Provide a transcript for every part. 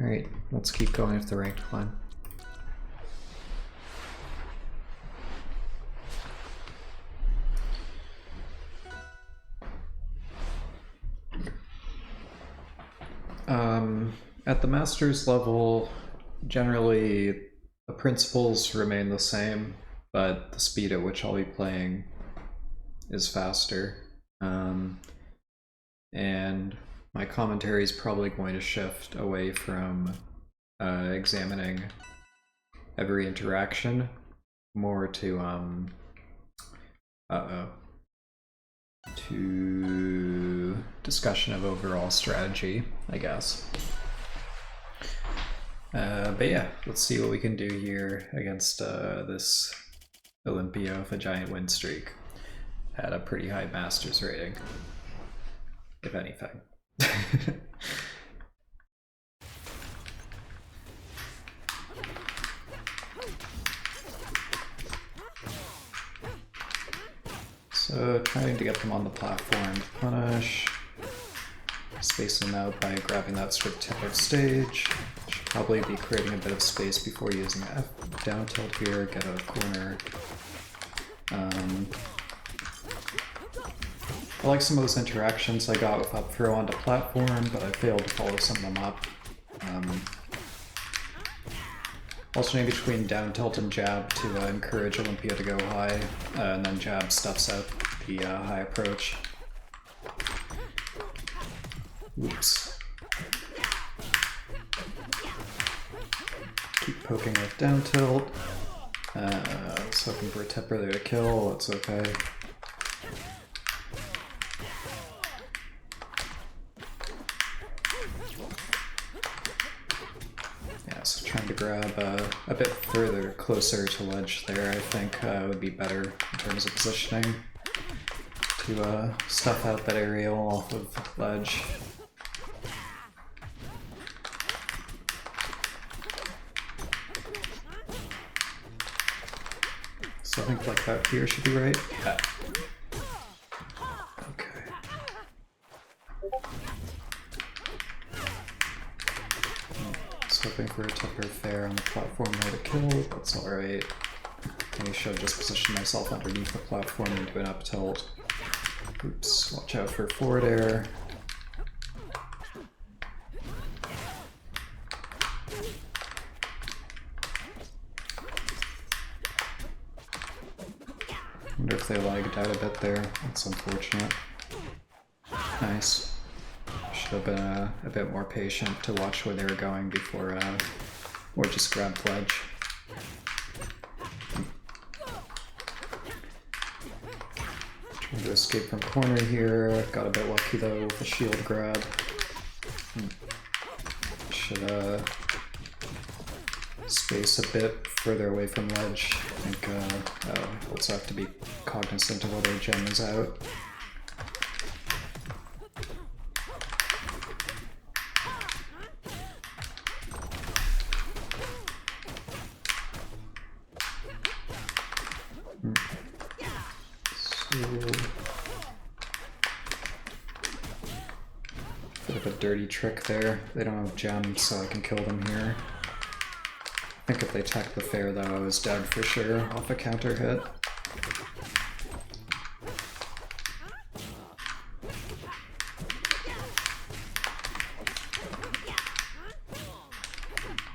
Alright, let's keep going with the ranked climb. At the Masters level, generally the principles remain the same, but the speed at which I'll be playing is faster. And my commentary is probably going to shift away from examining every interaction, more to discussion of overall strategy, I guess. But yeah, let's see what we can do here against this Olympia with a giant win streak. Had a pretty high Masters rating, if anything. So trying to get them on the platform to punish, space them out by grabbing that strict tip of stage. Should probably be creating a bit of space before using F down tilt here, get a corner. I like some of those interactions I got with up throw onto platform, but I failed to follow some of them up. Alternating between down tilt and jab to encourage Olympia to go high, and then jab stuffs out the high approach. Oops. Keep poking with down tilt. I was hoping for a tipper there to kill, it's okay. Yeah, so trying to grab a bit further, closer to ledge there, I think would be better in terms of positioning to stuff out that aerial off of ledge. So I think like that here should be right. Yeah. Okay. I was hoping for a tougher fair on the platform there to kill, that's alright. I should just position myself underneath the platform and do an up tilt. Oops, watch out for forward air. Wonder if they lagged out a bit there. That's unfortunate. Nice. Should have been a bit more patient to watch where they were going before, or just grab ledge. Trying to escape from corner here. Got a bit lucky though with the shield grab. Should space a bit further away from ledge. I think also have to be cognizant of whether gem is out. Bit of a dirty trick there. They don't have gems, so I can kill them here. I think if they tech the fair though, I was dead for sure off a counter hit.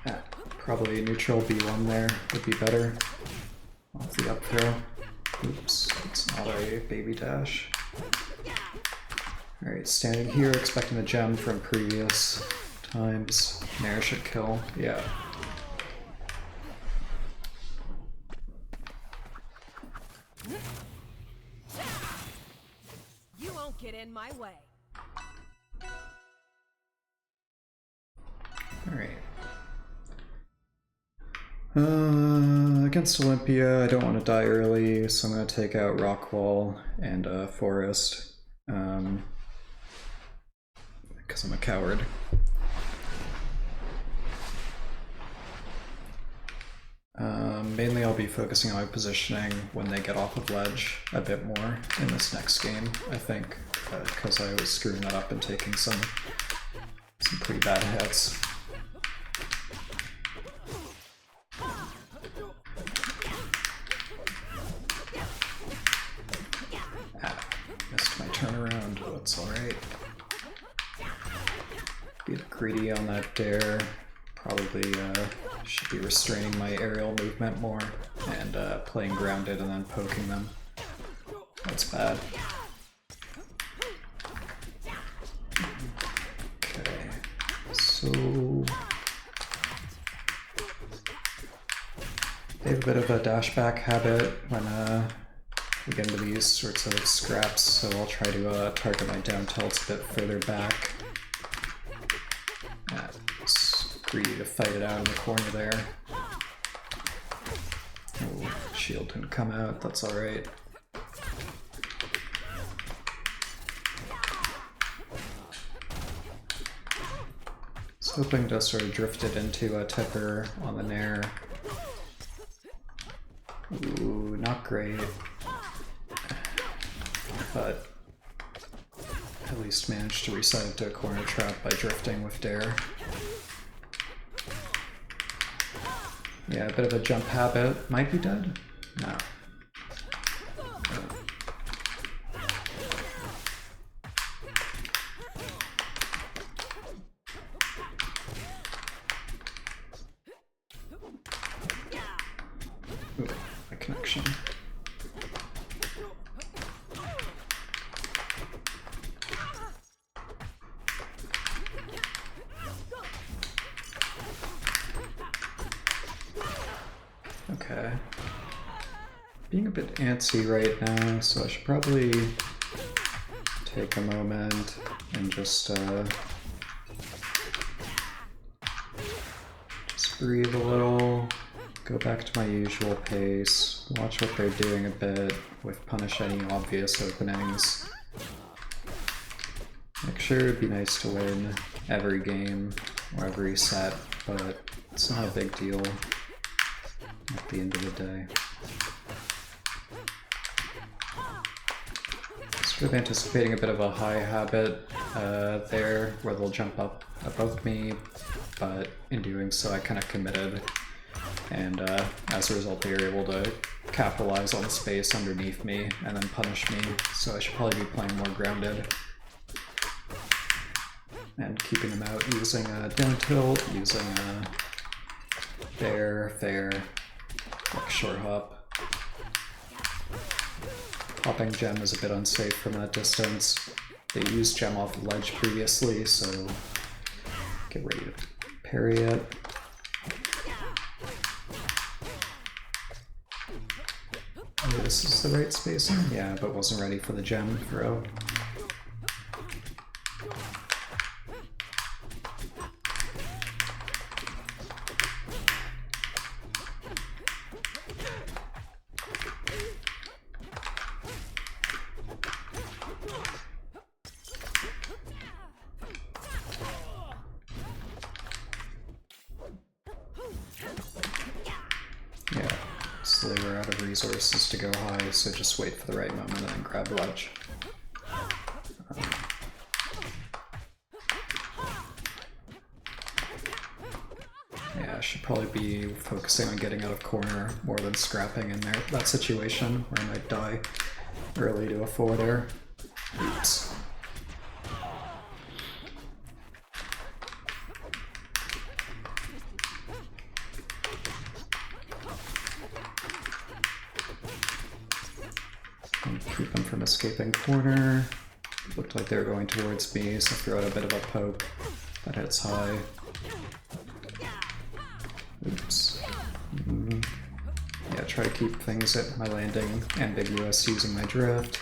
Yeah, probably neutral B1 there would be better. Off the up throw. Oops, it's not a baby dash. Alright, standing here, expecting the gem from previous times. Nair should kill, yeah. You won't get in my way. Alright. Against Olympia, I don't want to die early, so I'm going to take out Rockwall and Forest. Because I'm a coward. Mainly I'll be focusing on my positioning when they get off of ledge a bit more in this next game, I think, because I was screwing that up and taking some pretty bad hits. greedy on that dare. Probably should be restraining my aerial movement more and playing grounded and then poking them. That's bad. Okay, so they have a bit of a dashback habit when we get into these sorts of scraps, so I'll try to target my down tilts a bit further back. It's greedy to fight it out in the corner there. Oh, shield didn't come out, that's alright. Hoping to sort of drift it into a tipper on the nair. Ooh, not great. But at least managed to reset it to a corner trap by drifting with dare. Yeah, a bit of a jump habit. Might be dead? No. Ooh, my connection. Okay. Being a bit antsy right now, so I should probably take a moment and just breathe a little, go back to my usual pace, watch what they're doing a bit with punish any obvious openings. Make sure it'd be nice to win every game or every set, but it's not a big deal at the end of the day. Sort of anticipating a bit of a high habit there, where they'll jump up above me, but in doing so I kind of committed, and as a result they were able to capitalize on the space underneath me and then punish me, so I should probably be playing more grounded. And keeping them out using a down tilt, using a fair, like short hop. Popping gem is a bit unsafe from that distance. They used gem off the ledge previously, so get ready to parry it. Maybe this is the right spacing? Yeah, but wasn't ready for the gem throw. They were out of resources to go high, so just wait for the right moment and then grab ledge. Yeah, I should probably be focusing on getting out of corner more than scrapping in there. That situation where I might die early to a forward air. Oops. Keep them from escaping corner. Looked like they were going towards me, so throw out a bit of a poke that hits high. Oops. Yeah, try to keep things at my landing ambiguous using my drift.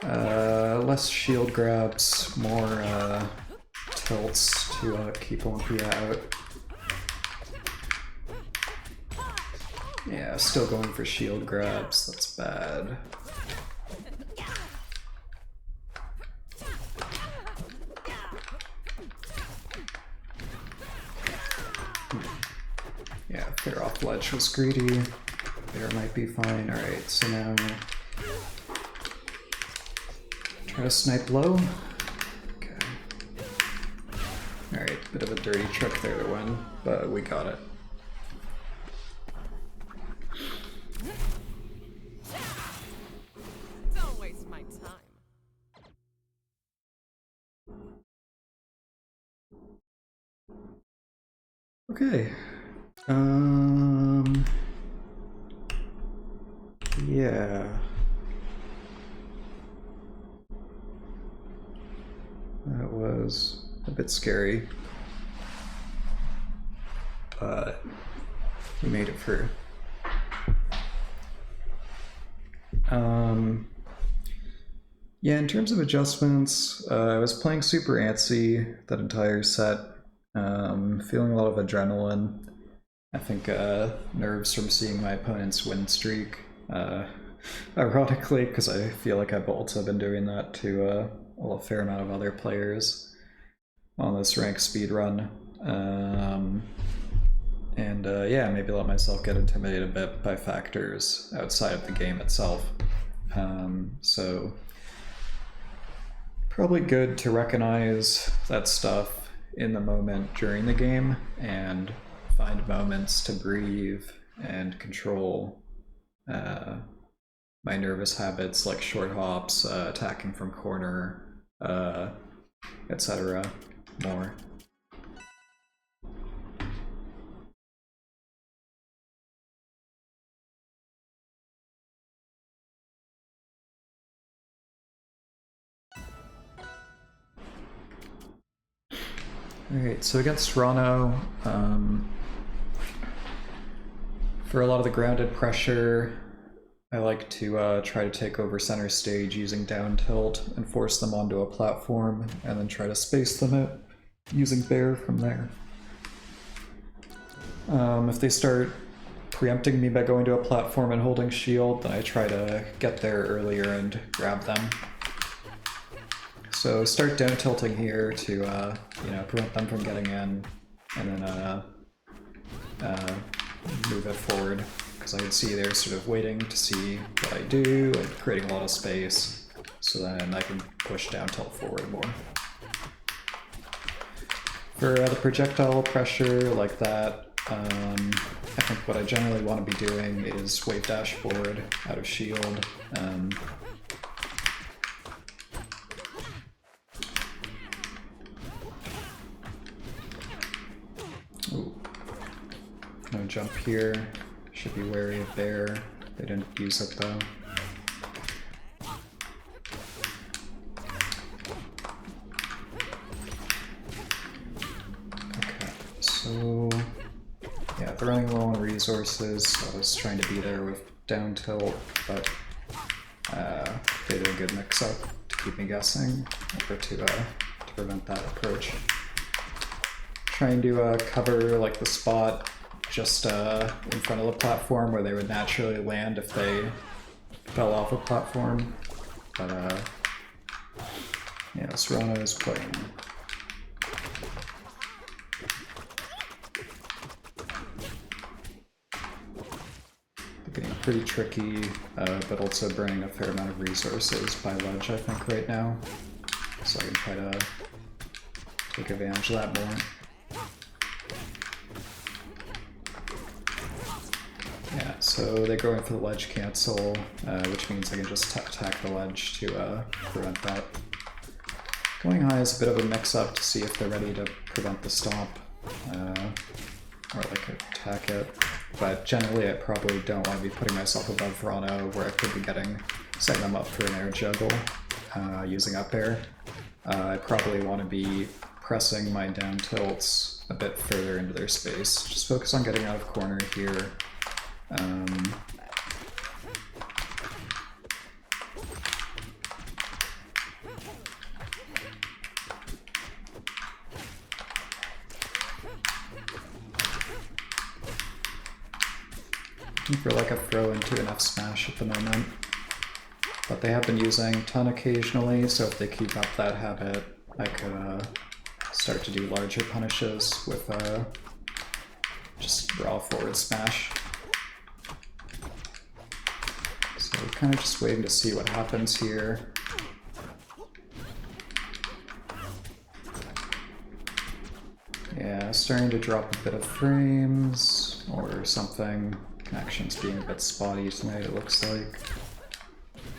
Less shield grabs, more tilts to keep Olympia out. Yeah, still going for shield grabs, that's bad. Yeah, fair off ledge was greedy. There might be fine. Alright, so now try to snipe low. Okay. Alright, bit of a dirty trick there to win, but we got it. Okay. Yeah. That was a bit scary. But we made it through. Yeah, in terms of adjustments, I was playing super antsy that entire set, feeling a lot of adrenaline. I think nerves from seeing my opponent's win streak. Ironically, because I feel like I've also been doing that to a fair amount of other players on this ranked speedrun. And yeah, maybe let myself get intimidated a bit by factors outside of the game itself. So probably good to recognize that stuff in the moment during the game and find moments to breathe and control my nervous habits like short hops, attacking from corner, etc. more. Alright, so against Ranno, for a lot of the grounded pressure, I like to try to take over center stage using down tilt and force them onto a platform, and then try to space them out using bear from there. If they start preempting me by going to a platform and holding shield, then I try to get there earlier and grab them. So start down tilting here to you know, prevent them from getting in, and then move it forward, because I can see they're sort of waiting to see what I do and creating a lot of space, so then I can push down tilt forward more. For the projectile pressure like that, I think what I generally want to be doing is wave dash forward out of shield. Ooh. No jump here. Should be wary of bear. They didn't use it though. Okay, so yeah, they're running low on resources. So I was trying to be there with down tilt, but they did a good mix up to keep me guessing, or to prevent that approach. Trying to cover like the spot just in front of the platform where they would naturally land if they fell off a platform. But yeah, Ranno is playing. Getting pretty tricky, but also burning a fair amount of resources by ledge, I think, right now. So I can try to take advantage of that more. Yeah, so they go in for the ledge cancel, which means I can just attack the ledge to prevent that. Going high is a bit of a mix-up to see if they're ready to prevent the stomp, or like attack it. But generally I probably don't want to be putting myself above Ranno where I could be setting them up for an air juggle using up air. I probably want to be pressing my down tilts a bit further into their space. Just focus on getting out of corner here. For like a throw into an F smash at the moment, but they have been using ton occasionally, so if they keep up that habit, I could start to do larger punishes with just raw forward smash. So we're kind of just waiting to see what happens here. Yeah, starting to drop a bit of frames or something. Connections being a bit spotty tonight, it looks like.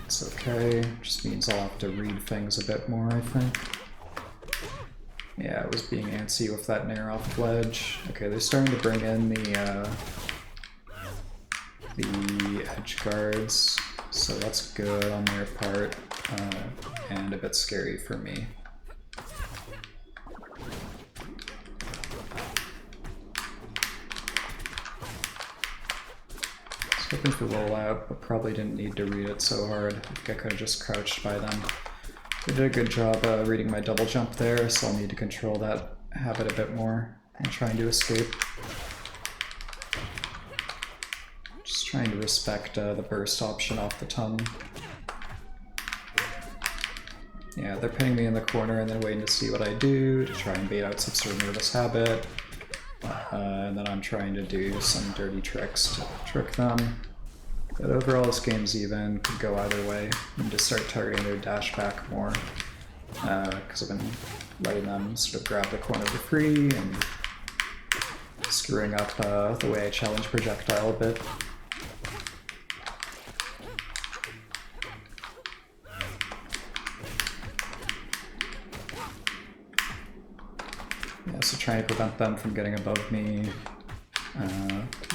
It's okay, just means I'll have to read things a bit more, I think. Yeah, I was being antsy with that nair off ledge. Okay, they're starting to bring in the edge guards, so that's good on their part, and a bit scary for me. Hoping for rollout, but probably didn't need to read it so hard. I think I could have just crouched by them. They did a good job reading my double jump there, so I'll need to control that habit a bit more and trying to escape. Just trying to respect the burst option off the tongue. Yeah, they're pinning me in the corner and then waiting to see what I do to try and bait out some sort of nervous habit. And then I'm trying to do some dirty tricks to trick them. But overall this game's even, could go either way. And just start targeting their dash back more. Because I've been letting them sort of grab the corner for free and screwing up the way I challenge projectile a bit. Yeah, so trying to prevent them from getting above me.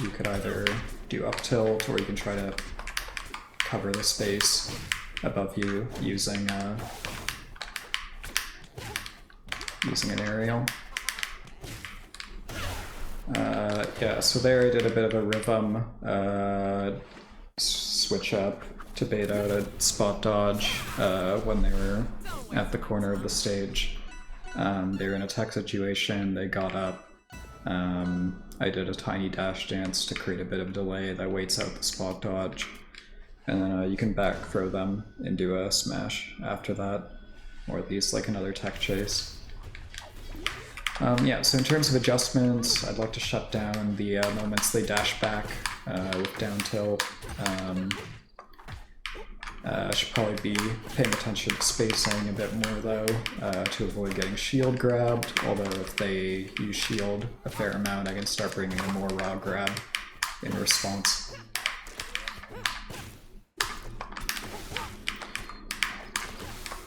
You could either do up tilt, or you can try to cover the space above you using an aerial. Yeah, so there I did a bit of a rhythm switch up to bait out a spot dodge when they were at the corner of the stage. They were in a tech situation, they got up. I did a tiny dash dance to create a bit of delay that waits out the spot dodge. And then you can back throw them and do a smash after that, or at least like another tech chase. Yeah, so in terms of adjustments, I'd like to shut down the moments they dash back with down tilt. I should probably be paying attention to spacing a bit more though, to avoid getting shield grabbed, although if they use shield a fair amount I can start bringing a more raw grab in response.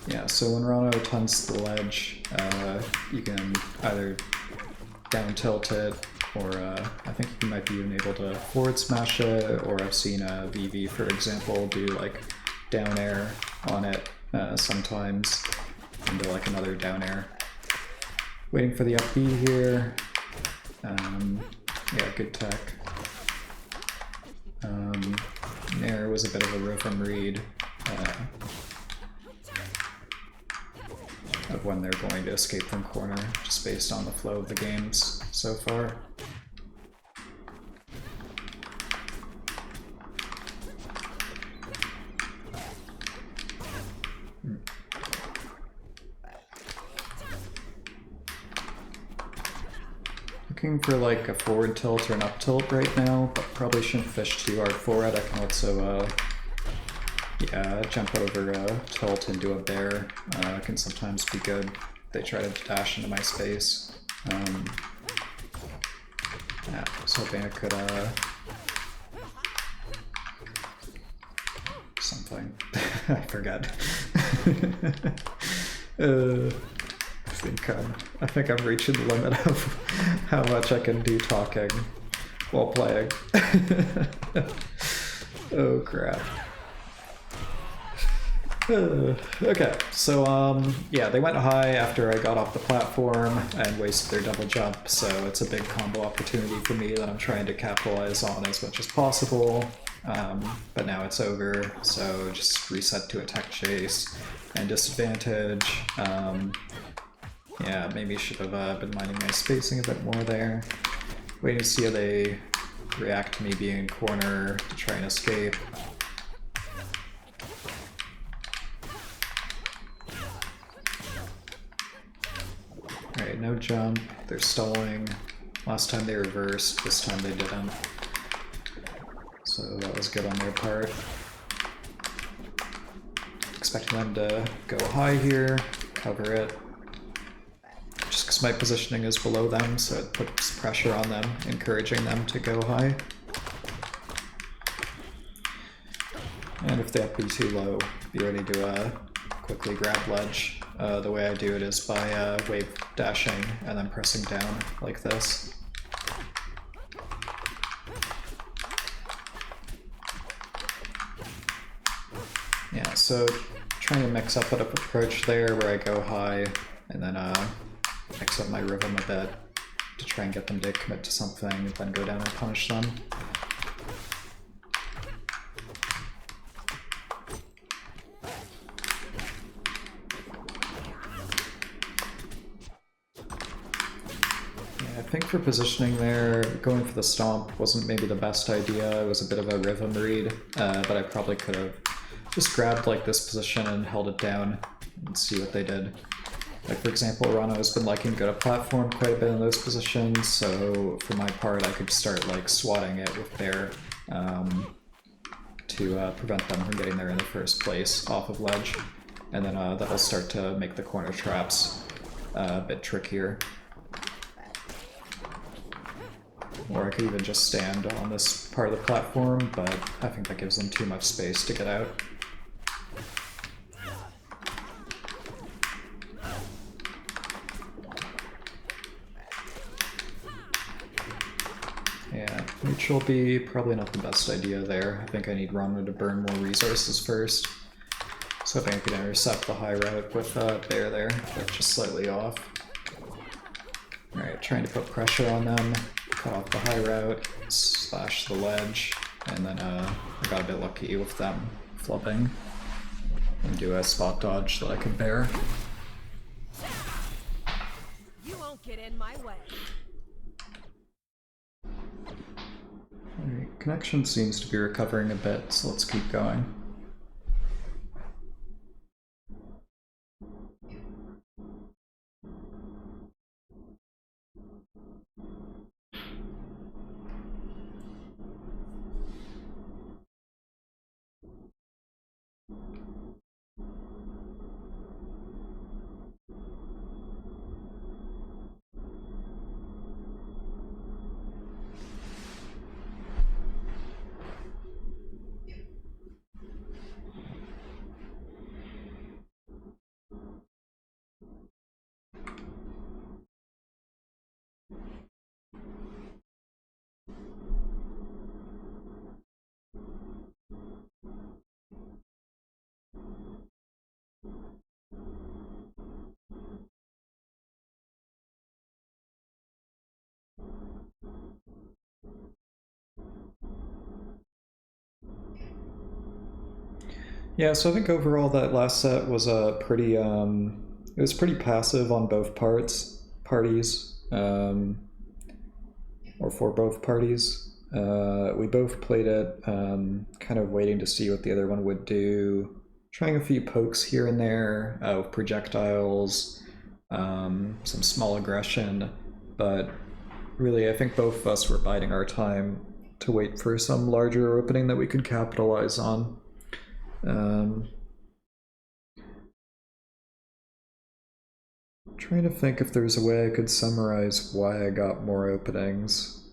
Yeah, so when Ranno taunts the ledge, you can either down tilt it, or I think you might be even able to forward smash it, or I've seen a VV, for example, do like down air on it sometimes, and do like another down air. Waiting for the up B here. Yeah, good tech. Nair was a bit of a rhythm read of when they're going to escape from corner, just based on the flow of the games so far. Looking for like a forward tilt or an up tilt right now, but probably shouldn't fish too hard for it. I can also yeah, jump over a tilt and do a bear. Can sometimes be good. They try to dash into my space. Yeah, I was hoping I could something. I forget. I think I'm reaching the limit of how much I can do talking while playing. Oh crap. Okay, so yeah, they went high after I got off the platform and wasted their double jump, so it's a big combo opportunity for me that I'm trying to capitalize on as much as possible. But now it's over, so just reset to a tech chase and disadvantage. Yeah, maybe should have been minding my spacing a bit more there. Waiting to see how they react to me being in corner to try and escape. Alright, no jump. They're stalling. Last time they reversed, this time they didn't. So that was good on their part. Expecting them to go high here, cover it. Just because my positioning is below them, so it puts pressure on them, encouraging them to go high. And if they up be too low, be ready to quickly grab ledge The way I do it is by wave dashing and then pressing down like this. Yeah, so trying to mix up an approach there where I go high and then mix up my rhythm a bit to try and get them to commit to something and then go down and punish them. I think for positioning there, going for the stomp wasn't maybe the best idea. It was a bit of a rhythm read, but I probably could have just grabbed like this position and held it down and see what they did. Like for example, Ranno has been liking to go to platform quite a bit in those positions, so for my part I could start like swatting it with bear to prevent them from getting there in the first place off of ledge, and then that'll start to make the corner traps a bit trickier. Or I could even just stand on this part of the platform, but I think that gives them too much space to get out. Yeah, neutral B, probably not the best idea there. I think I need Ranno to burn more resources first. So I think I could intercept the high route with bear there, but just slightly off. Alright, trying to put pressure on them. Cut off the high route, slash the ledge, and then I got a bit lucky with them flubbing and do a spot dodge that I could bear. You won't get in my way. Alright, connection seems to be recovering a bit, so let's keep going. Yeah, so I think overall that last set was a pretty, it was pretty passive on both parties, or for both parties. We both played it kind of waiting to see what the other one would do, trying a few pokes here and there with projectiles, some small aggression, but really I think both of us were biding our time to wait for some larger opening that we could capitalize on. Trying to think if there's a way I could summarize why I got more openings.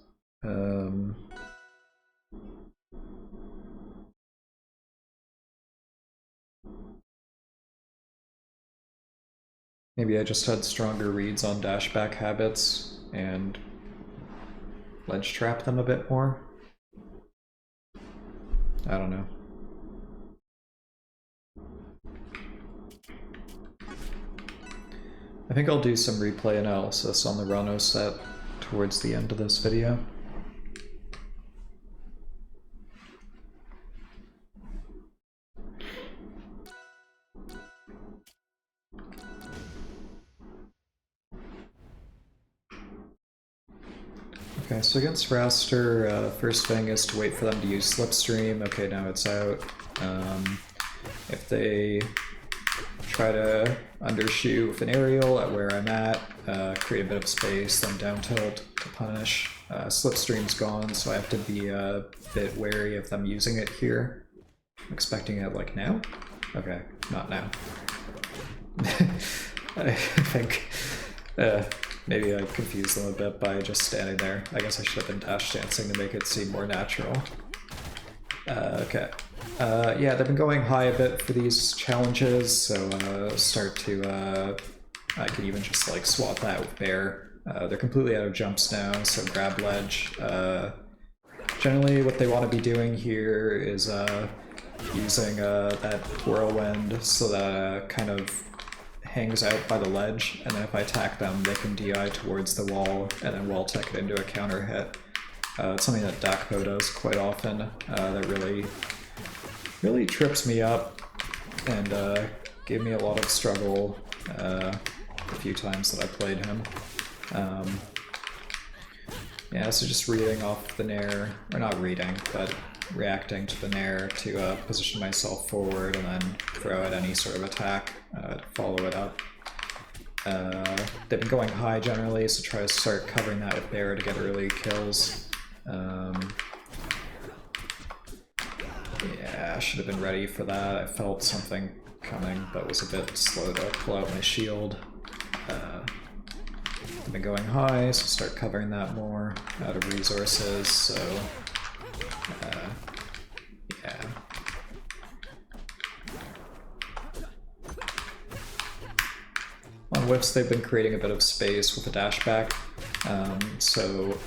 Maybe I just had stronger reads on dashback habits and ledge trap them a bit more. I don't know. I think I'll do some replay analysis on the Ranno set towards the end of this video. Okay, so against Wrastor, first thing is to wait for them to use Slipstream. Okay, now it's out. If they try to undershoot with an aerial at where I'm at, create a bit of space, then down tilt to punish. Slipstream's gone, so I have to be a bit wary of them using it here. I'm expecting it like now? Okay, not now. I think maybe I confused them a bit by just standing there. I guess I should have been dash dancing to make it seem more natural. Okay, Yeah, they've been going high a bit for these challenges, so start to, I can even just like swap that with bear. They're completely out of jumps now, so grab ledge. Generally what they want to be doing here is using that whirlwind so that kind of hangs out by the ledge, and then if I attack them, they can DI towards the wall and then wall tech it into a counter hit. It's something that Dakpo does quite often. That really trips me up and gave me a lot of struggle a few times that I played him. Yeah, so just reading off the nair, or not reading, but reacting to the nair to position myself forward and then throw out any sort of attack to follow it up. They've been going high generally, so try to start covering that with bear to get early kills. Yeah, I should have been ready for that. I felt something coming, but was a bit slow to pull out my shield. I've been going high, so start covering that more out of resources, so yeah. On whiffs, they've been creating a bit of space with the dash back, so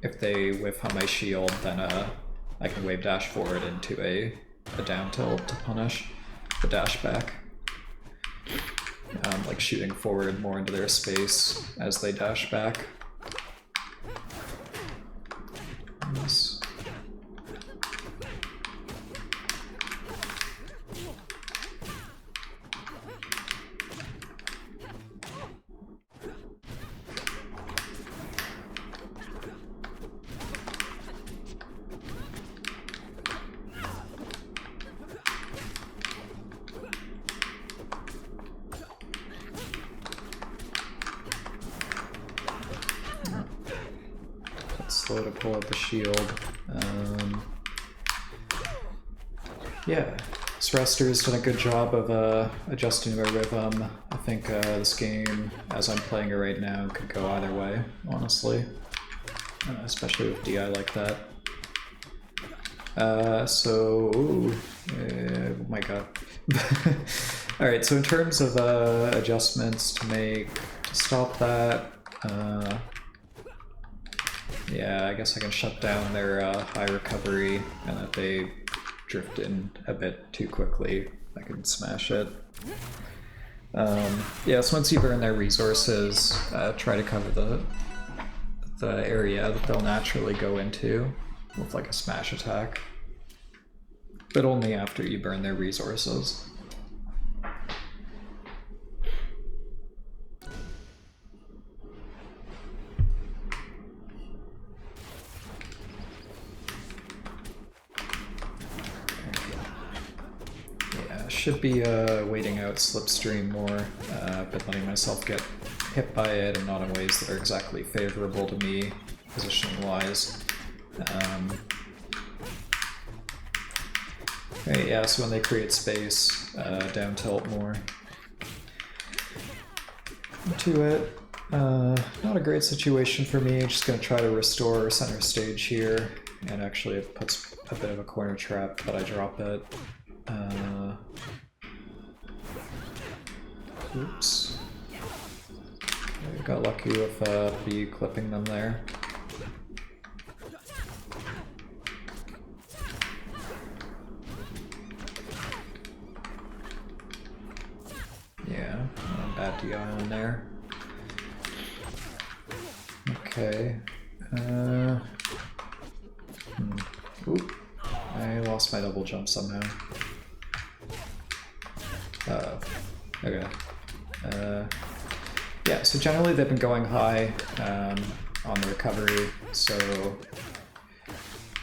if they whiff on my shield, then I can wave dash forward into a down tilt to punish the dash back. Like shooting forward more into their space as they dash back. Nice. Slow to pull out the shield. Yeah, this Wrastor's done a good job of adjusting to a rhythm. I think this game, as I'm playing it right now, could go either way, honestly. Especially with DI like that. Oh my god. Alright, so in terms of adjustments to make to stop that, yeah, I guess I can shut down their high recovery, and if they drift in a bit too quickly, I can smash it. Yeah, so once you burn their resources, try to cover the area that they'll naturally go into with like a smash attack. But only after you burn their resources. Should be waiting out Slipstream more, but letting myself get hit by it and not in ways that are exactly favorable to me, positioning-wise. Right, yeah, so when they create space, down tilt more into it. Not a great situation for me, just gonna try to restore center stage here, and actually it puts a bit of a corner trap, but I drop it. Oops. I got lucky with B clipping them there. Yeah, bad DI on there. Okay. Oop. I lost my double jump somehow. Okay. Yeah, so generally they've been going high on the recovery, so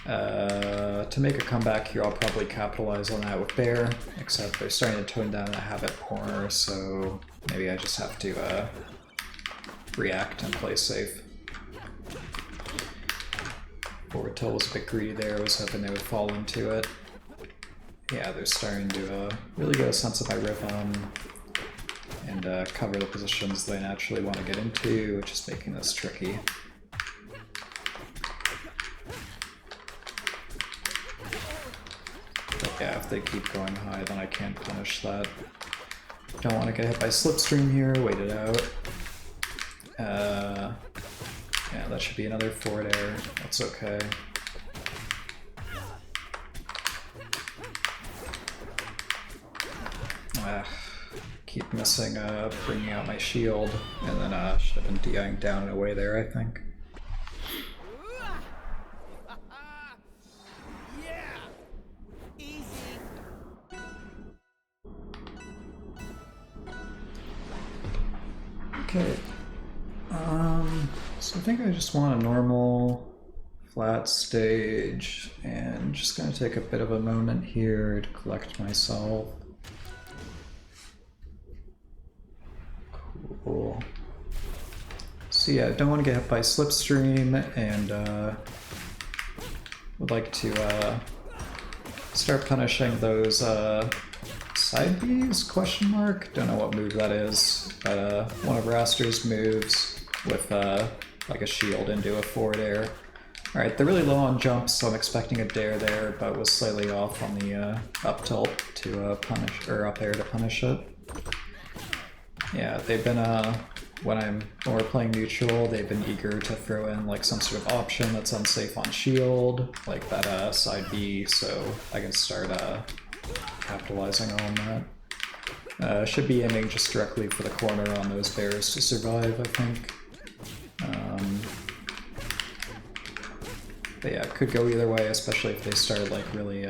to make a comeback here I'll probably capitalize on that with bear, except they're starting to tone down the habit more, so maybe I just have to react and play safe. Forward tilt was a bit greedy there, I was hoping they would fall into it. Yeah, they're starting to really get a sense of my rhythm and cover the positions they naturally want to get into, which is making this tricky. Yeah, if they keep going high, then I can't punish that. Don't want to get hit by Slipstream here, wait it out. Yeah, that should be another forward air, that's okay. Keep missing bringing out my shield, and then should have been DIing down and away there, I think. Okay, so I think I just want a normal flat stage, and just gonna take a bit of a moment here to collect myself. Cool. So yeah, don't want to get hit by Slipstream, and would like to start punishing those side Bs, question mark? Don't know what move that is, but one of Wrastor's moves with like a shield into a forward air. Alright, they're really low on jumps, so I'm expecting a dare there, but was slightly off on the up tilt to punish, or up air to punish it. Yeah, they've been, when we're playing neutral, they've been eager to throw in like some sort of option that's unsafe on shield, like that side B, so I can start capitalizing on that. Should be aiming just directly for the corner on those bears to survive, I think. But yeah, it could go either way, especially if they start like really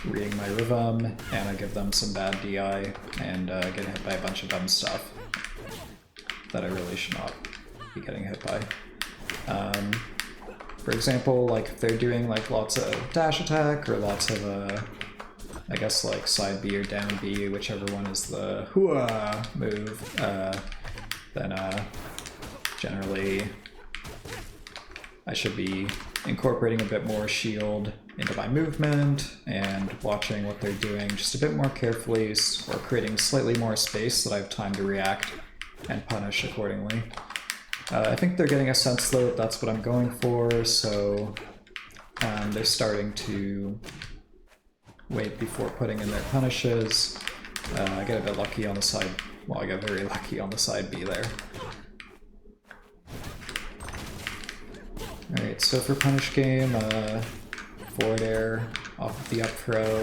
reading my rhythm, and I give them some bad DI, and get hit by a bunch of dumb stuff that I really should not be getting hit by. For example, like if they're doing like lots of dash attack, or lots of I guess like side B or down B, whichever one is the hooah move, then generally I should be incorporating a bit more shield into my movement and watching what they're doing just a bit more carefully, or creating slightly more space so that I have time to react and punish accordingly. I think they're getting a sense though that that's what I'm going for, so they're starting to wait before putting in their punishes. I get a bit lucky on the side, well, I got very lucky on the side B there. Alright, so for punish game, forward air off of the up throw,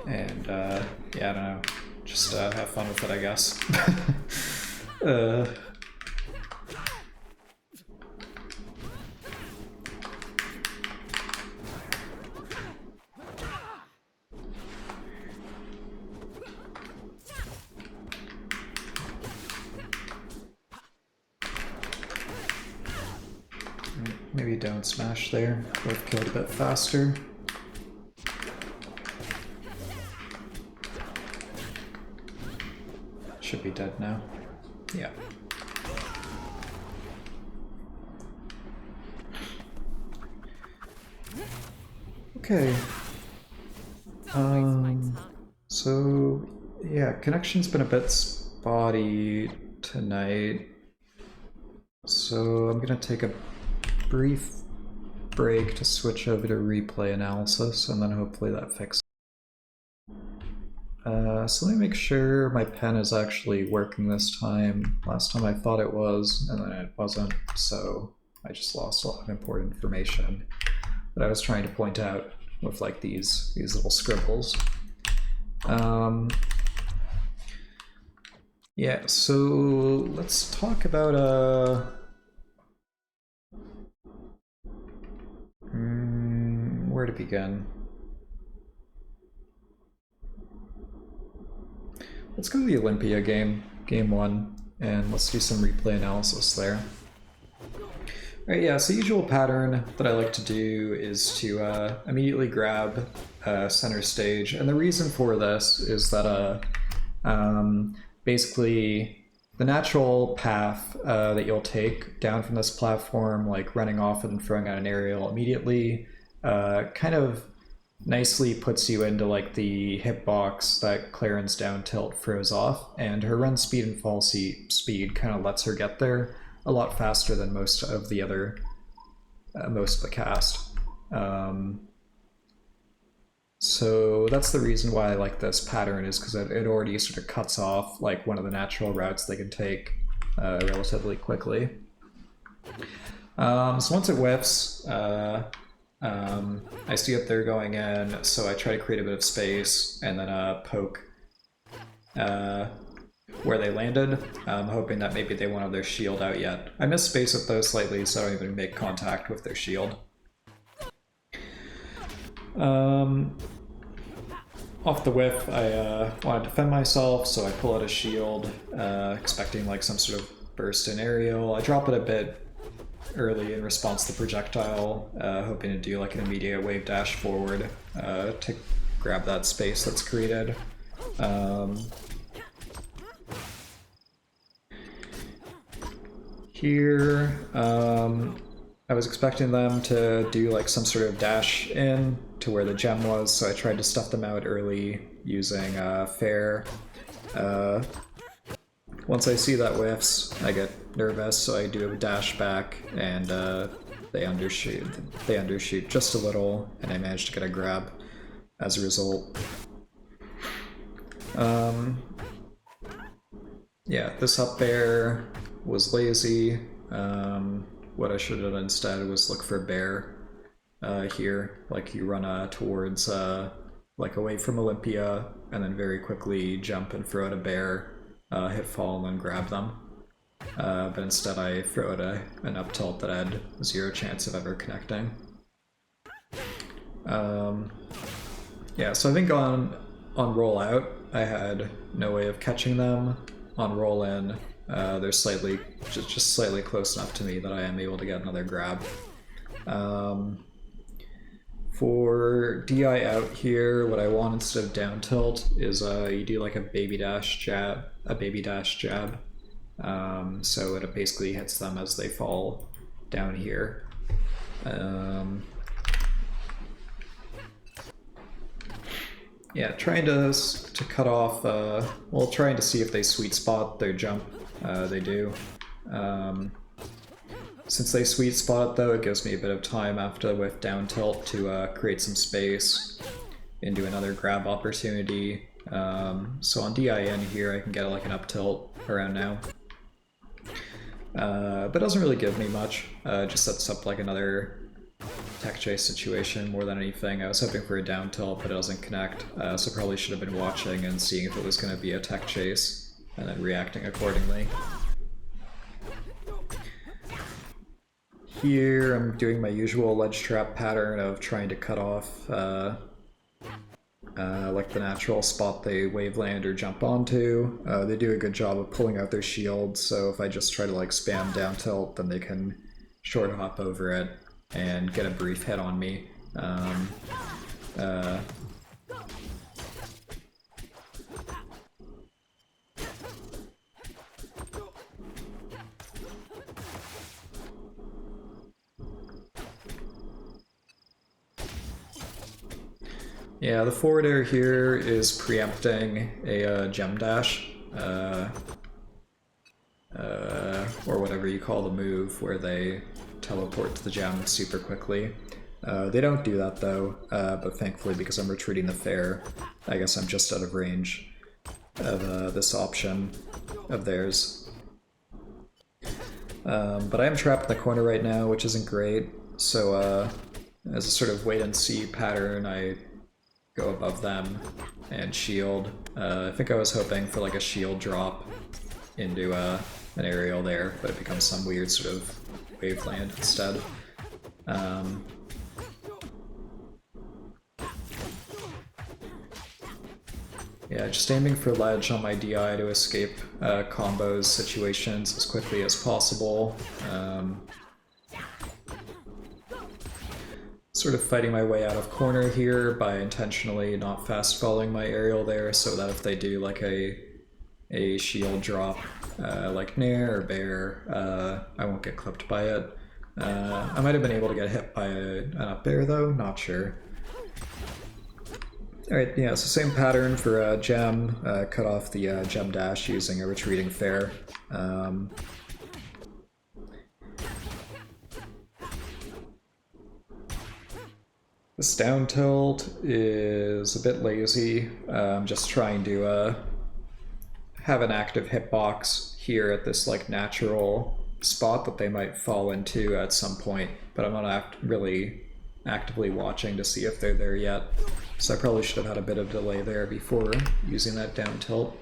and yeah, I don't know, just have fun with it, I guess. Maybe don't smash there, both killed a bit faster. Should be dead now. Yeah. Okay. So yeah, connection's been a bit spotty tonight. So I'm gonna take a brief break to switch over to replay analysis, and then hopefully that fixes it. So let me make sure my pen is actually working this time. Last time I thought it was, and then it wasn't, so I just lost a lot of important information that I was trying to point out with like these little scribbles. Yeah, so let's talk about where to begin? Let's go to the Olympia game, game 1, and let's do some replay analysis there. Alright, yeah, so usual pattern that I like to do is to immediately grab center stage, and the reason for this is that basically the natural path that you'll take down from this platform, like running off and throwing out an aerial immediately, kind of nicely puts you into like the hitbox that Clairen's down tilt throws off, and her run speed and fall speed kind of lets her get there. a lot faster than most of the cast. So that's the reason why I like this pattern, is because it already sort of cuts off like one of the natural routes they can take relatively quickly. So once it whiffs, I see that they're going in, so I try to create a bit of space and then poke where they landed, hoping that maybe they won't have their shield out yet. I miss space with those slightly, so I don't even make contact with their shield. Off the whiff, I want to defend myself, so I pull out a shield, expecting like some sort of burst in aerial. I drop it a bit early in response to the projectile, hoping to do like an immediate wave dash forward to grab that space that's created. Here, I was expecting them to do like some sort of dash in to where the gem was, so I tried to stuff them out early using fair. Once I see that whiffs, I get nervous, so I do a dash back, and they undershoot. They undershoot just a little, and I manage to get a grab as a result. Yeah, this up bear was lazy. What I should have done instead was look for bear here. Like you run towards, like away from Olympia, and then very quickly jump and throw out a bear, hit fall, and then grab them. But instead I throw out an up tilt that had 0 chance of ever connecting. Yeah, so I think on roll out, I had no way of catching them. On roll in, they're just slightly close enough to me that I am able to get another grab. For DI out here, what I want instead of down tilt is you do like a baby dash jab, so it basically hits them as they fall down here. Yeah, trying to cut off, well, trying to see if they sweet spot their jump. They do. Since they sweet spot it though, it gives me a bit of time after with down tilt to create some space into another grab opportunity. So on DIN here I can get like an up tilt around now. But it doesn't really give me much, just sets up like another tech chase situation more than anything. I was hoping for a down tilt, but it doesn't connect, so probably should have been watching and seeing if it was going to be a tech chase, and then reacting accordingly. Here I'm doing my usual ledge trap pattern of trying to cut off like the natural spot they wave land or jump onto. They do a good job of pulling out their shield, so if I just try to like spam down tilt, then they can short hop over it and get a brief hit on me. Yeah, the forward air here is preempting a gem dash, or whatever you call the move, where they teleport to the gem super quickly. They don't do that though, but thankfully because I'm retreating the fair, I guess I'm just out of range of this option of theirs. But I am trapped in the corner right now, which isn't great, so as a sort of wait and see pattern, I go above them and shield. I think I was hoping for like a shield drop into an aerial there, but it becomes some weird sort of waveland instead. Yeah, just aiming for ledge on my DI to escape combos situations as quickly as possible. Sort of fighting my way out of corner here by intentionally not fast falling my aerial there, so that if they do like a shield drop like Nair or Bear, I won't get clipped by it. I might have been able to get hit by an up bear though, not sure. Alright, yeah, so same pattern for gem, cut off the gem dash using a retreating fair. This down tilt is a bit lazy. I'm just trying to have an active hitbox here at this like natural spot that they might fall into at some point, but I'm not really actively watching to see if they're there yet. So I probably should have had a bit of delay there before using that down tilt.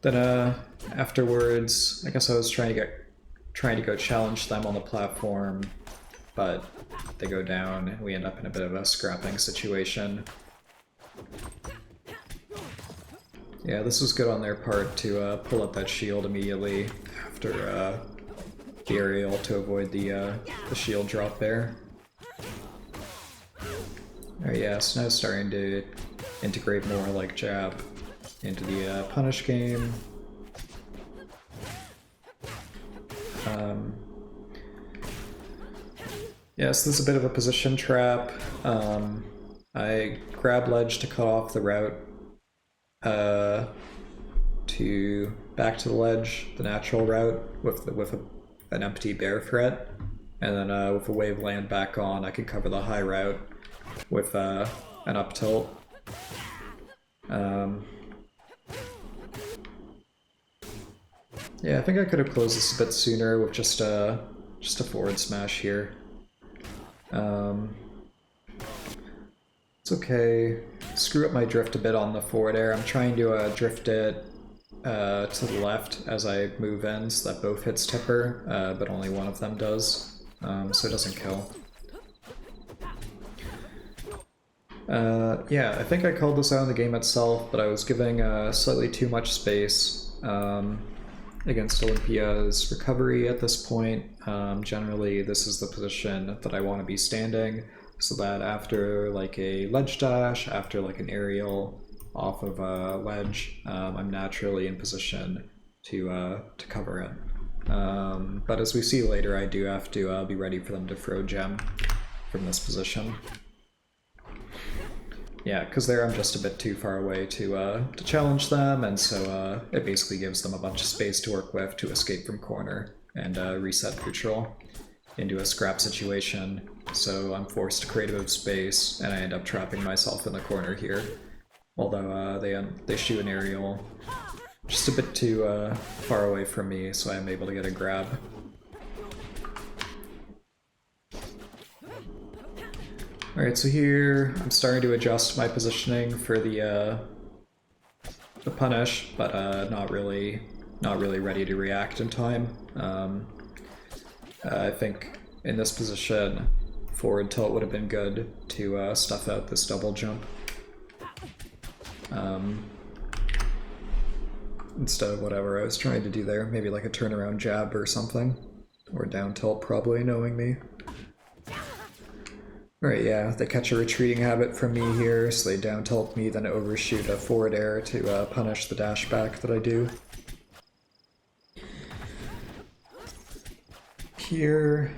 Then afterwards, I guess I was trying to go challenge them on the platform, but they go down and we end up in a bit of a scrapping situation. Yeah, this was good on their part to pull up that shield immediately after the aerial to avoid the shield drop there. Alright, yeah, so now it's starting to integrate more like jab into the punish game. Yes, this is a bit of a position trap. I grab ledge to cut off the route to back to the ledge, the natural route with an empty bear threat, and then with a wave land back on, I can cover the high route with an up tilt. Yeah, I think I could have closed this a bit sooner with just a forward smash here. It's okay. Screw up my drift a bit on the forward air. I'm trying to drift it to the left as I move in so that both hits Tipper, but only one of them does, so it doesn't kill. Yeah, I think I called this out in the game itself, but I was giving slightly too much space against Olympia's recovery at this point. Generally, this is the position that I want to be standing, so that after like a ledge dash, after like an aerial off of a ledge, I'm naturally in position to cover it. But as we see later, I do have to be ready for them to throw gem from this position. Yeah, because there I'm just a bit too far away to challenge them, and so it basically gives them a bunch of space to work with to escape from corner and reset neutral into a scrap situation. So I'm forced to create a bit of space, and I end up trapping myself in the corner here. Although they shoot an aerial just a bit too far away from me, so I'm able to get a grab. Alright, so here I'm starting to adjust my positioning for the punish, but not really ready to react in time. I think in this position, forward tilt would have been good to stuff out this double jump. Instead of whatever I was trying to do there, maybe like a turnaround jab or something, or down tilt probably, knowing me. Right, yeah, they catch a retreating habit from me here, so they down tilt me, then overshoot a forward air to punish the dash back that I do. Here,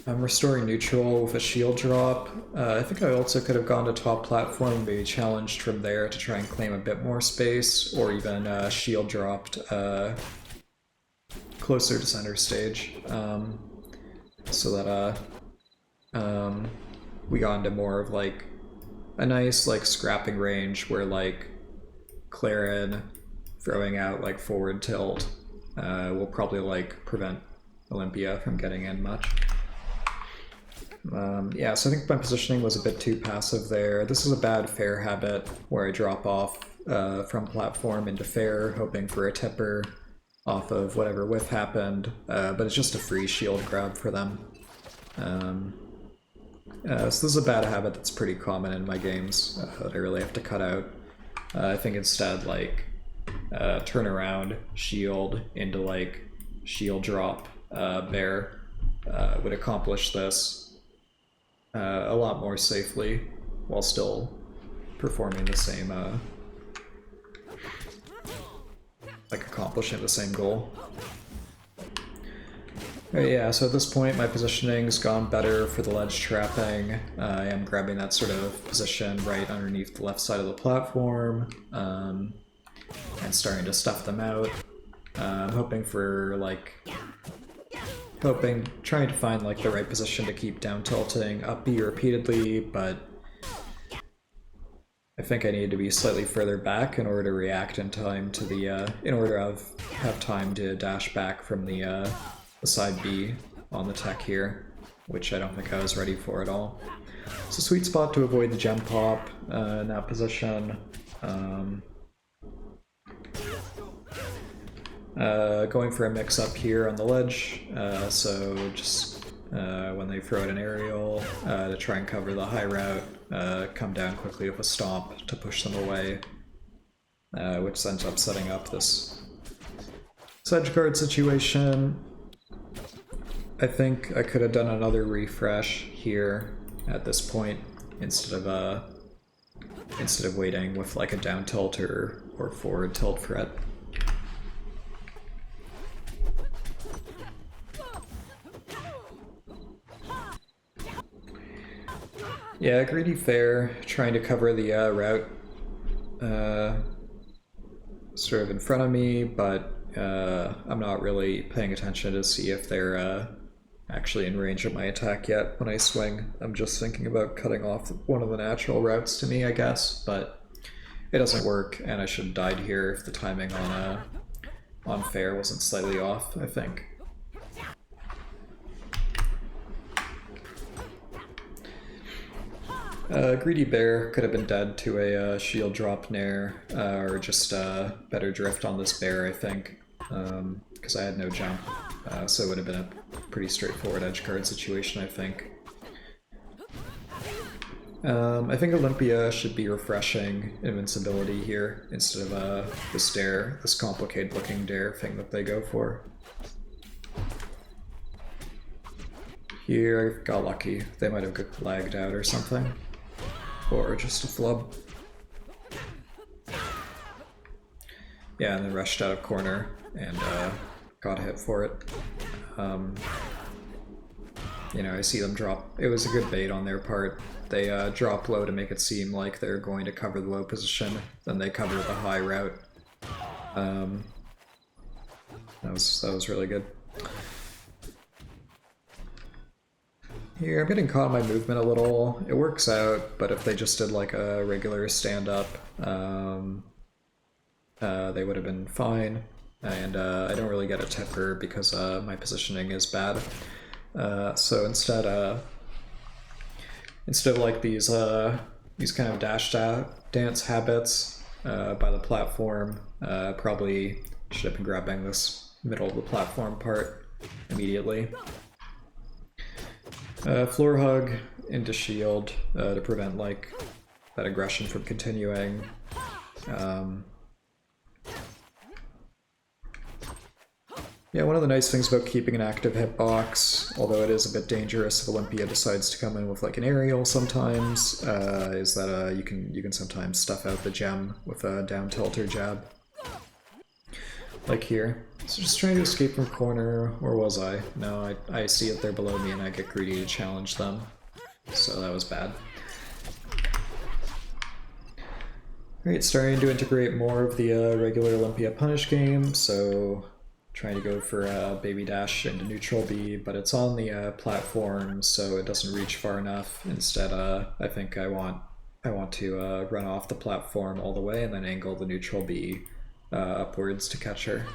I'm restoring neutral with a shield drop. I think I also could have gone to top platform and maybe challenged from there to try and claim a bit more space, or even shield dropped closer to center stage, so that we got into more of like a nice like scrapping range where like Clairen throwing out like forward tilt will probably like prevent Olympia from getting in much. Yeah, so I think my positioning was a bit too passive there. This is a bad fair habit where I drop off from platform into fair, hoping for a tipper off of whatever whiff happened, but it's just a free shield grab for them. So this is a bad habit that's pretty common in my games that I really have to cut out. I think instead, like, turn around, shield into like shield drop bear would accomplish this a lot more safely while still performing the same, like accomplishing the same goal. Yeah, so at this point my positioning's gone better for the ledge trapping. I am grabbing that sort of position right underneath the left side of the platform, and starting to stuff them out. I'm hoping for like trying to find like the right position to keep down tilting up B repeatedly, but I think I need to be slightly further back in order to react in time to the, in order to have time to dash back from the side B on the tech here, which I don't think I was ready for at all. It's a sweet spot to avoid the gem pop in that position. Going for a mix up here on the ledge, so just when they throw out an aerial to try and cover the high route, come down quickly with a stomp to push them away, which ends up setting up this edge guard situation. I think I could have done another refresh here at this point instead of waiting with like a down tilt or forward tilt threat. Yeah, greedy fair, trying to cover the route sort of in front of me, but I'm not really paying attention to see if they're actually in range of my attack yet when I swing. I'm just thinking about cutting off one of the natural routes to me, I guess, but it doesn't work, and I should have died here if the timing on fair wasn't slightly off, I think. Greedy Bear could have been dead to a shield drop nair, or just better drift on this bear, I think, because I had no jump, so it would have been a pretty straightforward edge guard situation, I think. I think Olympia should be refreshing invincibility here, instead of this complicated looking dare thing that they go for. Here, I got lucky. They might have lagged out or something. Or just a flub. Yeah, and then rushed out of corner and got hit for it. You know, I see them drop. It was a good bait on their part. They drop low to make it seem like they're going to cover the low position, then they cover the high route. That was really good. Here, I'm getting caught in my movement a little. It works out, but if they just did like a regular stand-up, they would have been fine. And I don't really get a tipper because my positioning is bad. So instead of like these kind of dash dance habits by the platform, probably should have been grabbing this middle of the platform part immediately. Floor hug into shield to prevent like that aggression from continuing. Yeah, one of the nice things about keeping an active hitbox, although it is a bit dangerous if Olympia decides to come in with like an aerial sometimes, is that you can sometimes stuff out the gem with a down tilt or jab. Like here. So just trying to escape from corner, or was I? No, I see it, they're below me and I get greedy to challenge them. So that was bad. Alright, starting to integrate more of the regular Olympia punish game, so trying to go for a baby dash into neutral B, but it's on the platform, so it doesn't reach far enough. Instead, I think I want to run off the platform all the way and then angle the neutral B upwards to catch her.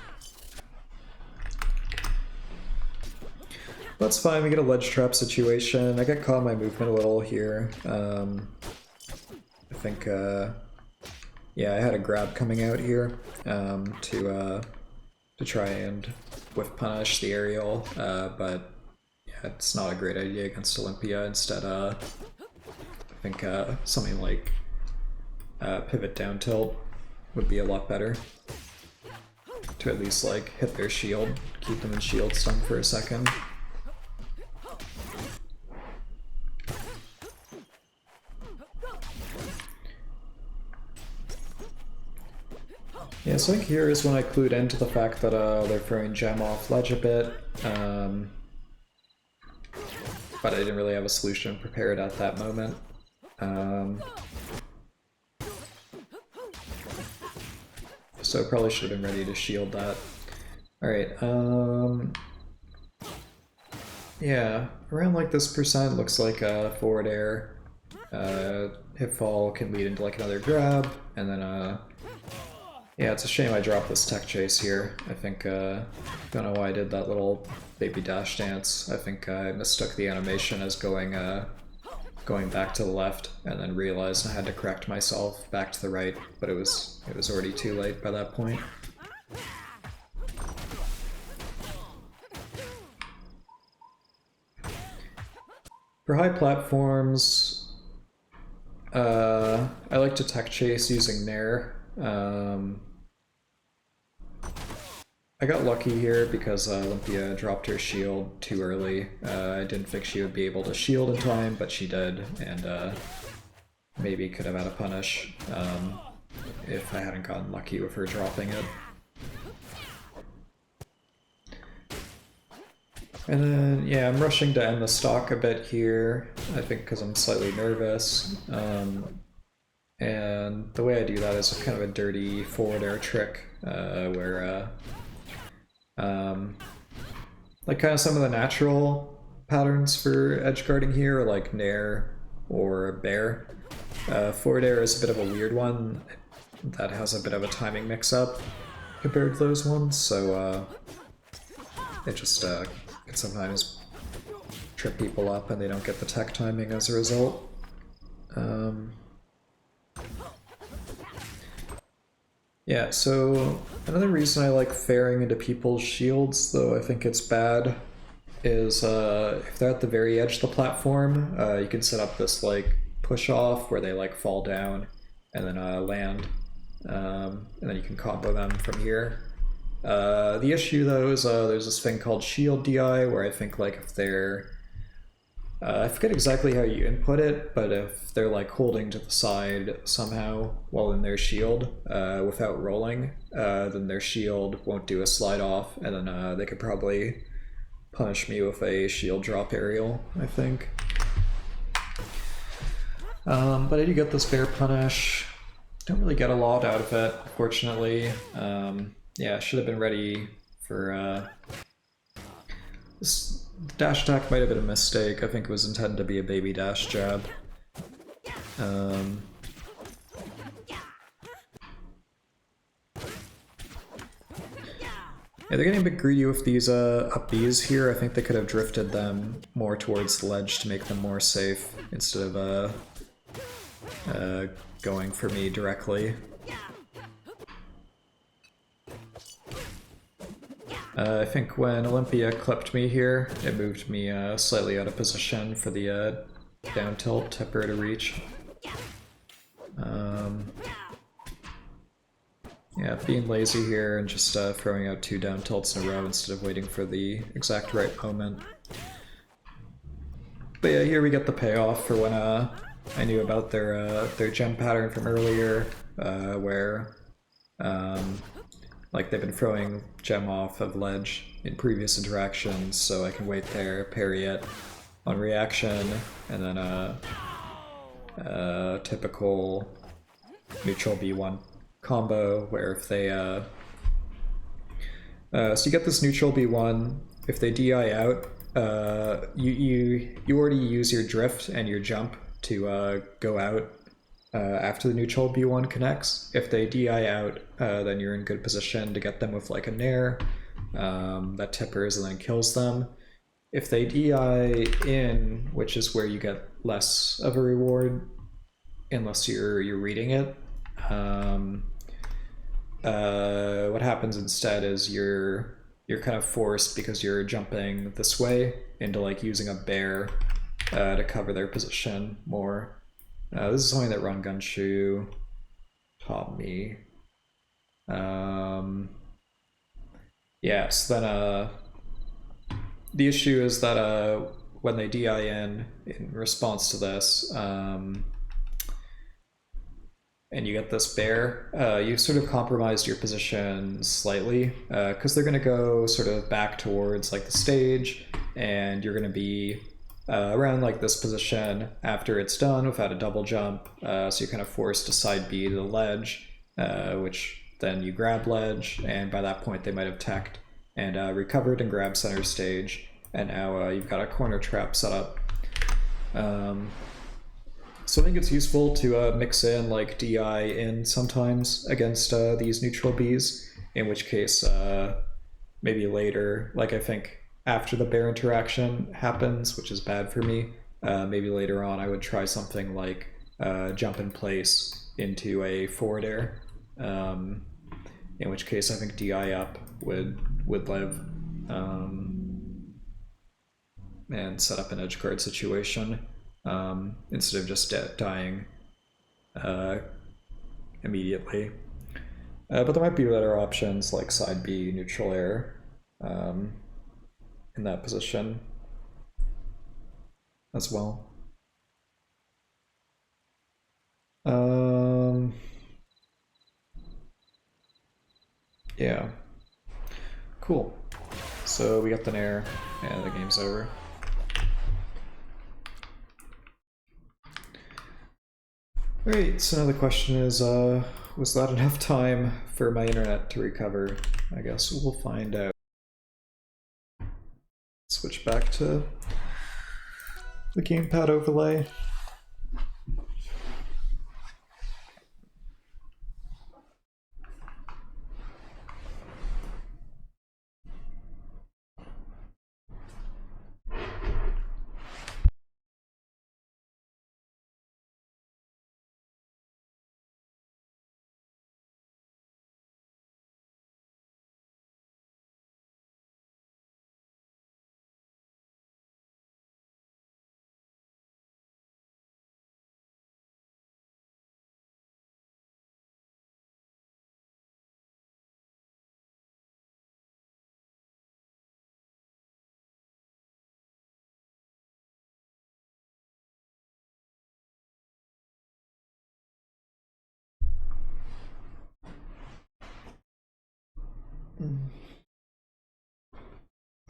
That's fine, we get a ledge trap situation. I get caught in my movement a little here. I think, yeah, I had a grab coming out here to try and whiff punish the aerial, but yeah, it's not a great idea against Olympia. Instead, I think something like pivot down tilt would be a lot better. To at least like hit their shield, keep them in shield stun for a second. Yeah, so I think here is when I clued into the fact that they're throwing gem off ledge a bit, but I didn't really have a solution prepared at that moment. So I probably should have been ready to shield that. Alright, Yeah, around like this percent looks like a forward air. Hip fall can lead into like another grab, and then yeah, it's a shame I dropped this tech chase here. I think don't know why I did that little baby dash dance. I think I mistook the animation as going back to the left, and then realized I had to correct myself back to the right, but it was already too late by that point. For high platforms, I like to tech chase using Nair. I got lucky here because Olympia dropped her shield too early. I didn't think she would be able to shield in time, but she did, and maybe could have had a punish if I hadn't gotten lucky with her dropping it. And then, yeah, I'm rushing to end the stock a bit here, I think because I'm slightly nervous. And the way I do that is kind of a dirty forward air trick, where like kind of some of the natural patterns for edge guarding here are like Nair or Bear. Forward air is a bit of a weird one that has a bit of a timing mix-up compared to those ones, so it just can sometimes trip people up and they don't get the tech timing as a result. Yeah, so another reason I like faring into people's shields, though I think it's bad, is if they're at the very edge of the platform, you can set up this like push off where they like fall down and then land, and then you can combo them from here. The issue though is there's this thing called shield DI where I think like if they're I forget exactly how you input it, but if they're like holding to the side somehow while in their shield without rolling, then their shield won't do a slide off, and then they could probably punish me with a shield drop aerial, I think. But I do get this bear punish. Don't really get a lot out of it, fortunately. Yeah, I should have been ready for this. Dash attack might have been a mistake. I think it was intended to be a baby dash jab. Yeah, they're getting a bit greedy with these up Bs here. I think they could have drifted them more towards the ledge to make them more safe instead of going for me directly. I think when Olympia clipped me here, it moved me slightly out of position for the down tilt tipper to reach. Yeah, being lazy here and just throwing out 2 down tilts in a row instead of waiting for the exact right moment. But yeah, here we get the payoff for when I knew about their gem pattern from earlier, where like they've been throwing gem off of ledge in previous interactions, so I can wait there, parry it on reaction, and then typical neutral B1 combo where if they so you get this neutral B1, if they DI out, you already use your drift and your jump to go out after the neutral B1 connects. If they DI out, then you're in good position to get them with like a Nair that tippers and then kills them. If they DI in, which is where you get less of a reward unless you're reading it, what happens instead is you're kind of forced, because you're jumping this way, into like using a bear to cover their position more. This is something that Run Gunshu taught me. Yeah, so then the issue is that when they DI in response to this, and you get this bear, you've sort of compromised your position slightly, because they're going to go sort of back towards like the stage, and you're going to be around like this position after it's done without a double jump, so you're kind of forced to side B to the ledge, which then you grab ledge, and by that point they might have teched and recovered and grabbed center stage, and now you've got a corner trap set up. So I think it's useful to mix in like DI in sometimes against these neutral bees, in which case maybe later, like I think after the bear interaction happens, which is bad for me, maybe later on I would try something like jump in place into a forward air, in which case I think DI up would live, and set up an edge guard situation. Instead of just dying immediately. But there might be better options like side B, neutral air, in that position as well. Yeah. Cool. So we got the nair, and the game's over. Alright, so now the question is, was that enough time for my internet to recover? I guess we'll find out. Switch back to the gamepad overlay.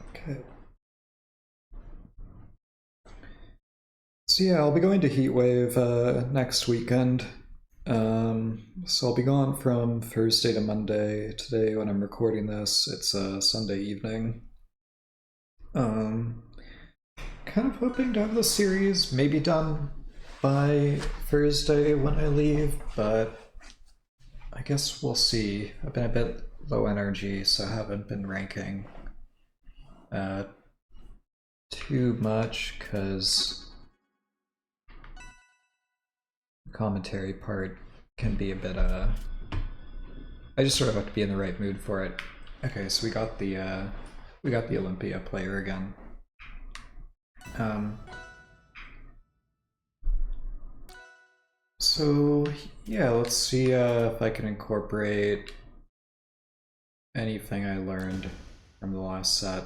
Okay. So yeah, I'll be going to Heatwave next weekend. So I'll be gone from Thursday to Monday. Today, when I'm recording this, it's Sunday evening. Kind of hoping to have the series maybe done by Thursday when I leave, but I guess we'll see. I've been a bit low energy, so I haven't been ranking too much, because the commentary part can be a bit I just sort of have to be in the right mood for it. Okay, so we got the Olympia player again. So yeah, let's see if I can incorporate anything I learned from the last set,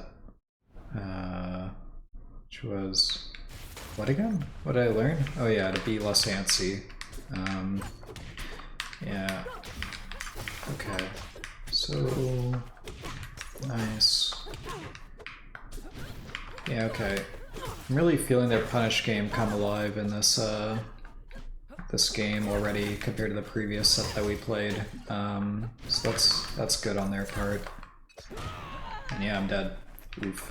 which was what again? What did I learn? Oh yeah, to be less antsy. Yeah. Okay. So nice. Yeah. Okay. I'm really feeling their punish game come alive in this this game already compared to the previous set that we played. So that's good on their part. And yeah, I'm dead. Oof.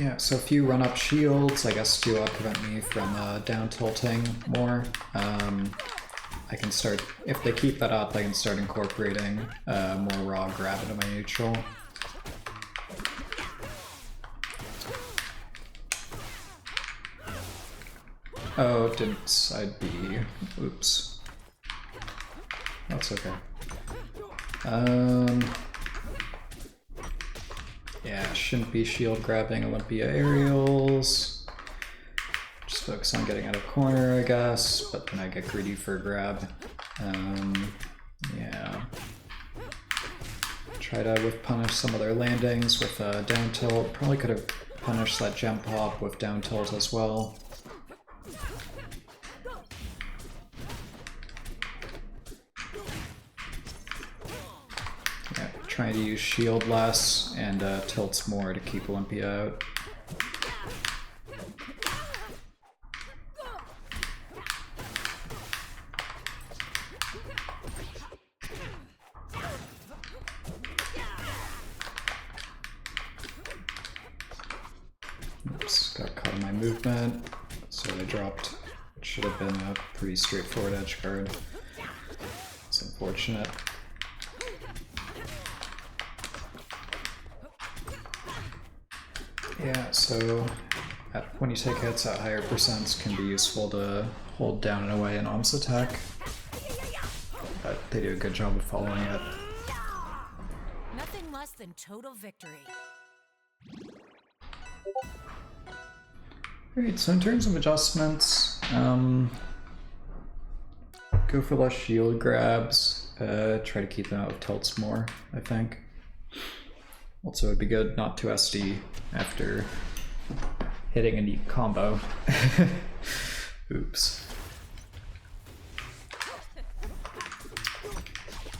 Yeah, so a few run-up shields, I guess, to prevent me from down tilting more. I can start, if they keep that up, I can start incorporating more raw grab into my neutral. Oh, it didn't side B. Oops. That's okay. Yeah, shouldn't be shield grabbing Olympia aerials. Just focus on getting out of corner, I guess, but then I get greedy for a grab. Yeah. Try to whiff punish some of their landings with down tilt. Probably could have punished that gem pop with down tilt as well. Yeah, trying to use shield less and tilts more to keep Olympia out. Oops, got caught in my movement, so I dropped what should have been a pretty straightforward edge guard. It's unfortunate. Yeah, so when you take hits at higher percents can be useful to hold down and away an OMS attack, but they do a good job of following it. Nothing less than total victory. Alright, so in terms of adjustments, go for less shield grabs, try to keep them out of tilts more, I think. Also, it'd be good not to SD after hitting a neat combo. Oops.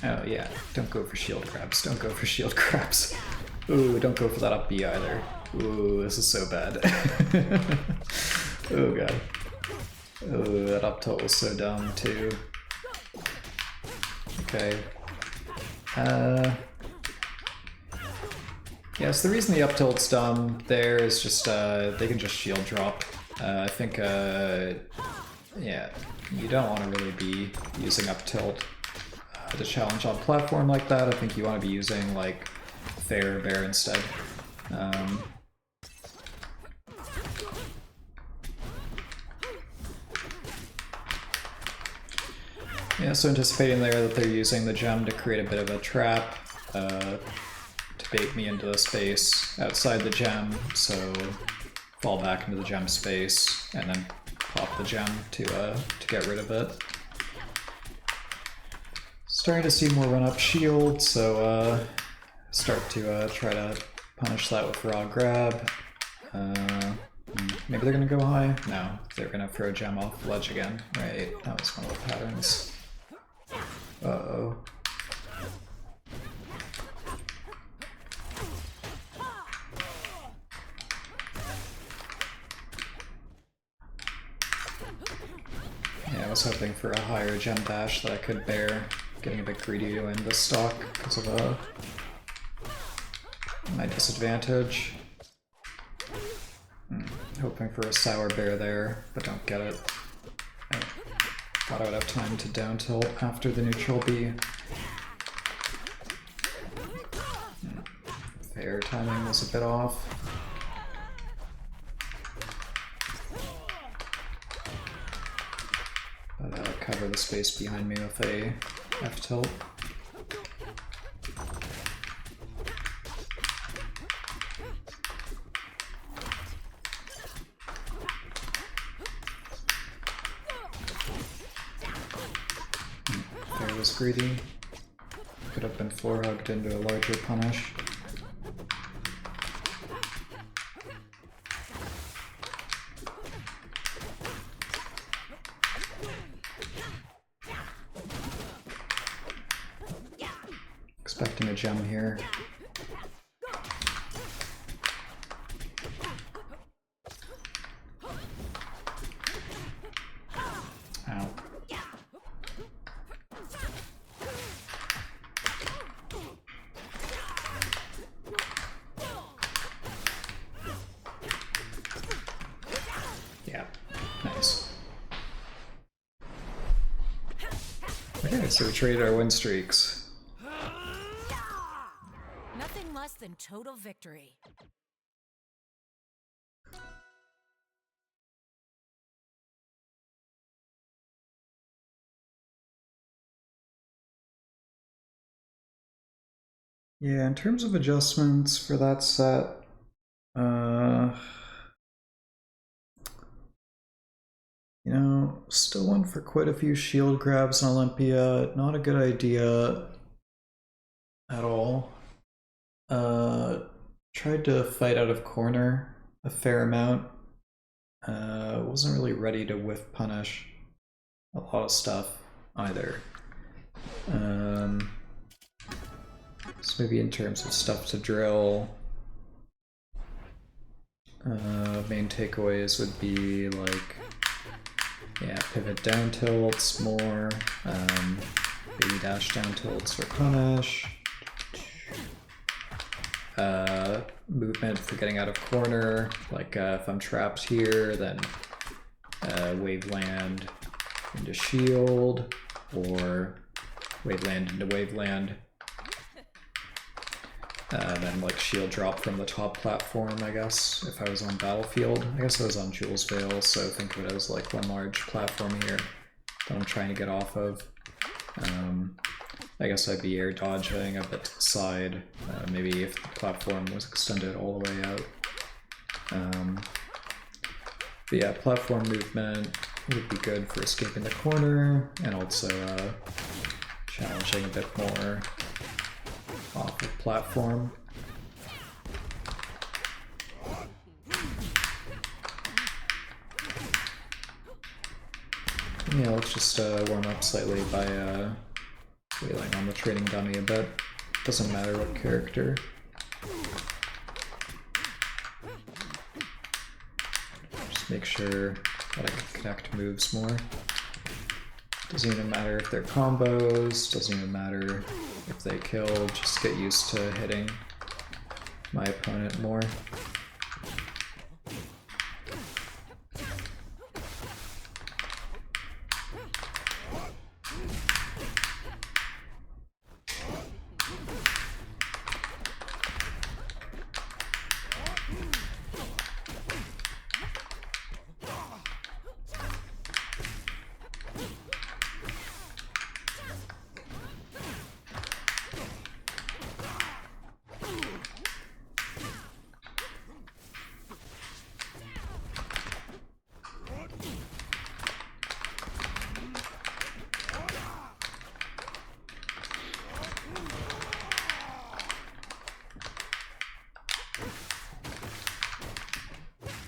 Oh yeah, don't go for shield grabs, don't go for shield grabs. Ooh, don't go for that up B either. Ooh, this is so bad. Oh god. Oh, that up tilt was so dumb too. Okay. Yeah, so the reason the up tilt's dumb there is just they can just shield drop. I think yeah, you don't want to really be using up tilt to challenge on platform like that. I think you want to be using like fair bear instead. Yeah, so anticipating there that they're using the gem to create a bit of a trap to bait me into the space outside the gem, so fall back into the gem space and then pop the gem to get rid of it. Starting to see more run-up shield, so start to try to punish that with raw grab. Maybe they're gonna go high? No, they're gonna throw a gem off the ledge again. Right, that was one of the patterns. Uh-oh. Yeah, I was hoping for a higher gem dash that I could bear. Getting a bit greedy to end the stock because of my disadvantage. Hoping for a sour bear there, but don't get it. I thought I would have time to down tilt after the neutral B. Fair timing was a bit off. But cover the space behind me with a F tilt. Fair was greedy. Could have been floor hugged into a larger punish. Expecting a gem here. Ow. Yeah, nice. Okay, so we traded our win streaks. Nothing less than total victory. Yeah, in terms of adjustments for that set, you know, still went for quite a few shield grabs in Olympia. Not a good idea at all. Tried to fight out of corner a fair amount. Wasn't really ready to whiff punish a lot of stuff either. So maybe in terms of stuff to drill, main takeaways would be like, yeah, pivot down tilts more, baby dash down tilts for punish. movement for getting out of corner. Like if I'm trapped here, then Waveland into shield, or Waveland into Waveland. Then like shield drop from the top platform, I guess, if I was on Battlefield. I guess I was on Jules Vale, so think of it as like one large platform here that I'm trying to get off of. I guess I'd be air dodging a bit to the side, maybe if the platform was extended all the way out. But yeah, platform movement would be good for escaping the corner, and also challenging a bit more off the platform. Yeah, let's just warm up slightly by wheeling on the training dummy a bit. Doesn't matter what character. Just make sure that I can connect moves more. Doesn't even matter if they're combos, doesn't even matter if they kill, just get used to hitting my opponent more.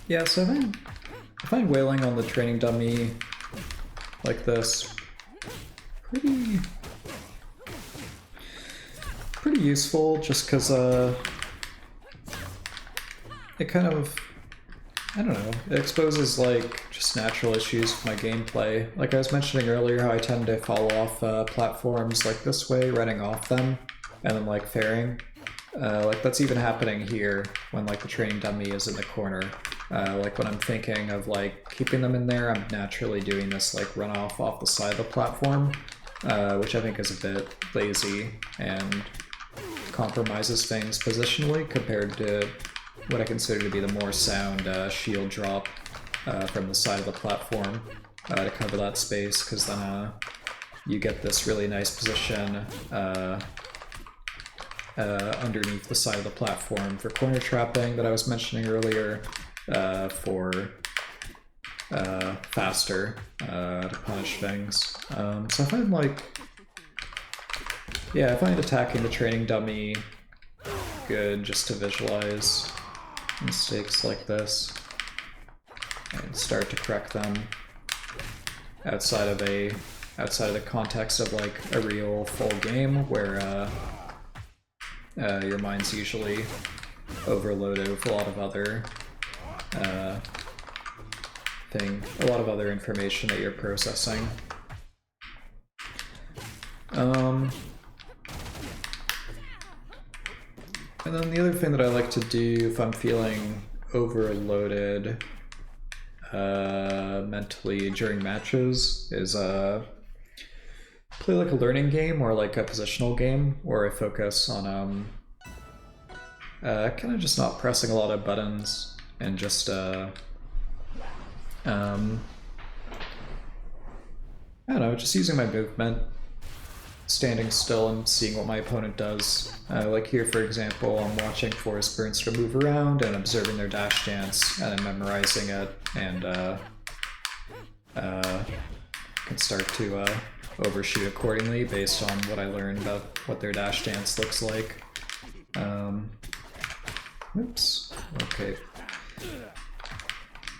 Yeah, so I find wailing on the training dummy like this pretty useful, just because it kind of, I don't know, it exposes like just natural issues with my gameplay. Like I was mentioning earlier, how I tend to fall off platforms like this way, running off them, and then like fairing. Like that's even happening here when like the training dummy is in the corner. Like when I'm thinking of like keeping them in there, I'm naturally doing this like run off the side of the platform, which I think is a bit lazy and compromises things positionally compared to what I consider to be the more sound shield drop from the side of the platform to cover that space, because then you get this really nice position underneath the side of the platform for corner trapping that I was mentioning earlier, for faster to punish things. So I find like, yeah, I find attacking the training dummy good just to visualize mistakes like this and start to correct them outside of the context of like a real full game where your mind's usually overloaded with a lot of other information that you're processing. And then the other thing that I like to do if I'm feeling overloaded mentally during matches is play like a learning game or like a positional game where I focus on kind of just not pressing a lot of buttons and just I don't know, just using my movement, standing still and seeing what my opponent does. Like here, for example, I'm watching Forsburn sort of move around and observing their dash dance and then memorizing it, and can start to overshoot accordingly based on what I learned about what their dash dance looks like. Oops. Okay.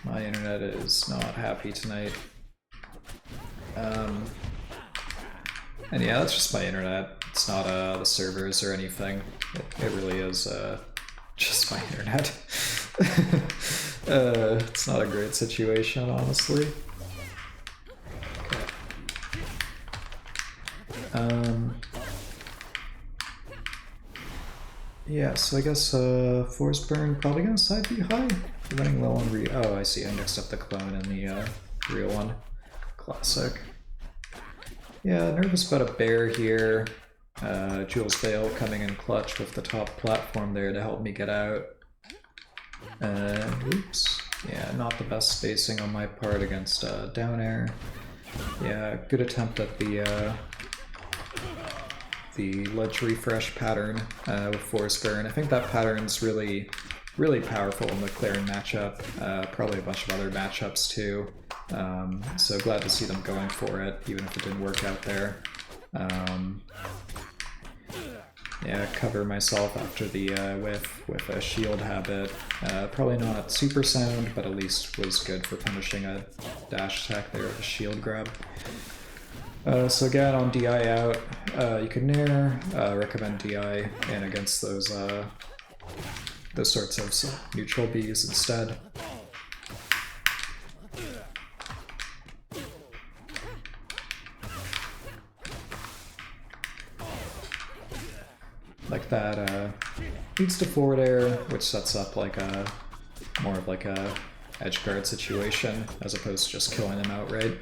My internet is not happy tonight. And yeah, that's just my internet. It's not the servers or anything. It really is just my internet. It's not a great situation, honestly. Okay. Yeah, so I guess Forsburn probably gonna side B high. Running low on oh, I see. I mixed up the clone and the real one. Classic. Yeah, nervous about a bear here. Jules Vale coming in clutch with the top platform there to help me get out. Oops. Yeah, not the best spacing on my part against down air. Yeah, good attempt at the ledge refresh pattern with Forsburn. I think that pattern's really powerful in the Clairen matchup. Probably a bunch of other matchups too. So glad to see them going for it, even if it didn't work out there. Yeah, cover myself after the whiff with a shield habit. Probably not super sound, but at least was good for punishing a dash attack there with a shield grab. So again, on DI out, you can nair, recommend DI in against those sorts of neutral Bs instead. Like that leads to forward air, which sets up like a more of like a edge guard situation as opposed to just killing them outright.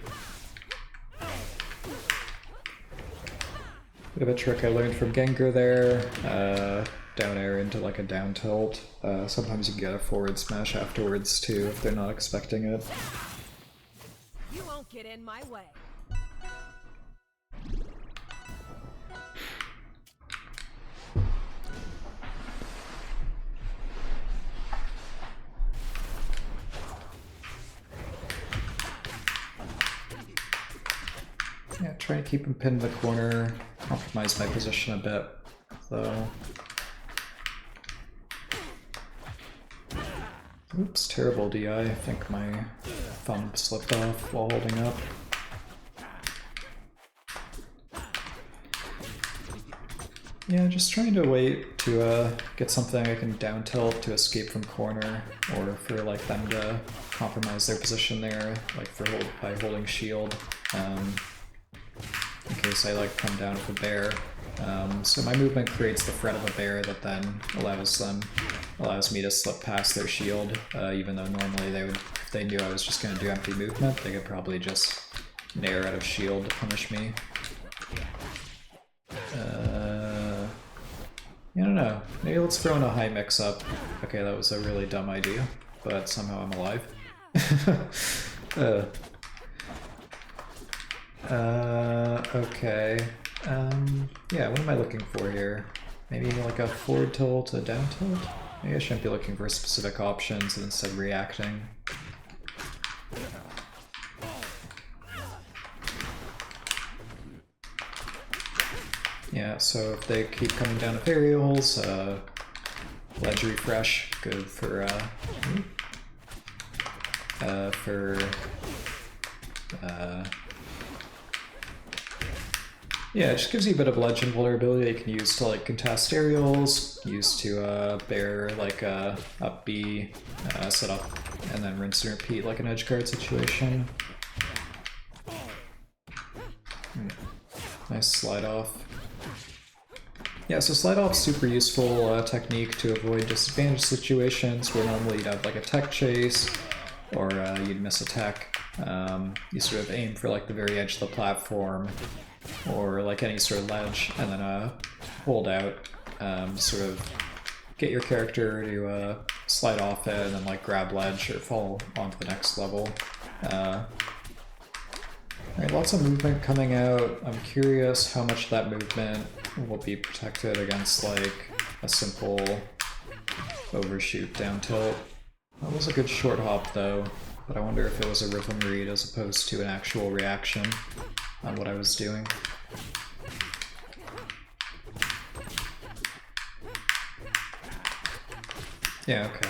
Bit of a trick I learned from Gengar there. Down air into like a down tilt. Sometimes you can get a forward smash afterwards too if they're not expecting it. You won't get in my way. Yeah, trying to keep him pinned in the corner, compromise my position a bit, though. Oops, terrible DI. I think my thumb slipped off while holding up. Yeah, just trying to wait to get something I can down tilt to escape from corner, or for like them to compromise their position there, like by holding shield. In case I like come down with a bear. So my movement creates the threat of a bear that then allows me to slip past their shield, even though normally they would, if they knew I was just going to do empty movement, they could probably just nair out of shield to punish me. I don't know. Maybe let's throw in a high mix-up. Okay, that was a really dumb idea, but somehow I'm alive. Okay. Yeah, what am I looking for here? Maybe like a forward tilt, a down tilt? Maybe I shouldn't be looking for specific options and instead reacting. Yeah, so if they keep coming down with aerials, ledge refresh, good for yeah, it just gives you a bit of ledge invulnerability you can use to like contest aerials, use to bear like a up B, set up, and then rinse and repeat like an edge guard situation. Nice slide off. Yeah, so slide off's super useful technique to avoid disadvantage situations where normally you'd have like a tech chase or you'd miss a tech. You sort of aim for like the very edge of the platform or like any sort of ledge and then hold out, sort of get your character to slide off it and then like grab ledge or fall onto the next level. Alright, lots of movement coming out. I'm curious how much of that movement will be protected against like a simple overshoot down tilt. That was a good short hop though, but I wonder if it was a rhythm read as opposed to an actual reaction on what I was doing. Yeah, okay.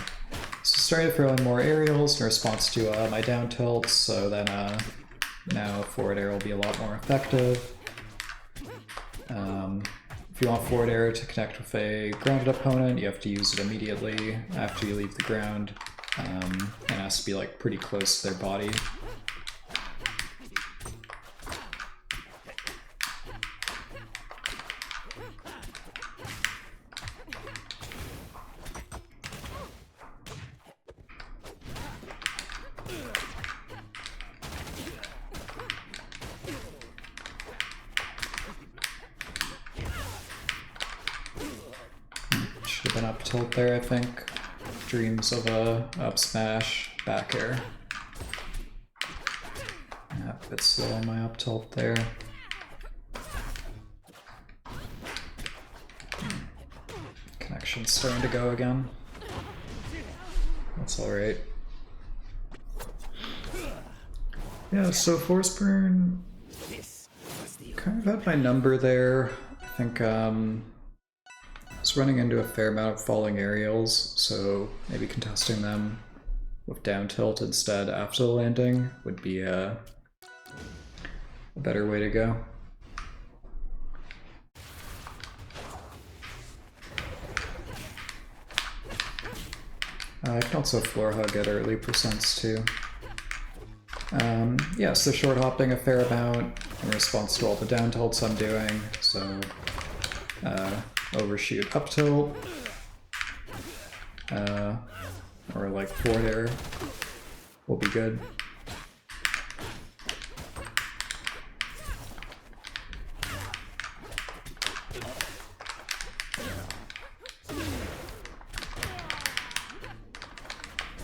So starting to throw in more aerials in response to my down tilts, so then now forward air will be a lot more effective. If you want forward air to connect with a grounded opponent, you have to use it immediately after you leave the ground, and it has to be like pretty close to their body. up tilt there, I think. Dreams of a up smash, back air. Yeah, a bit slow on my up tilt there. Connection's starting to go again. That's alright. Yeah, so Forsburn kind of had my number there. I think I was running into a fair amount of falling aerials, so maybe contesting them with down tilt instead after the landing would be a better way to go. I can also floor hug at early percents too. Yeah, so short hopping a fair amount in response to all the down tilts I'm doing, so overshoot up tilt, or like forward air will be good.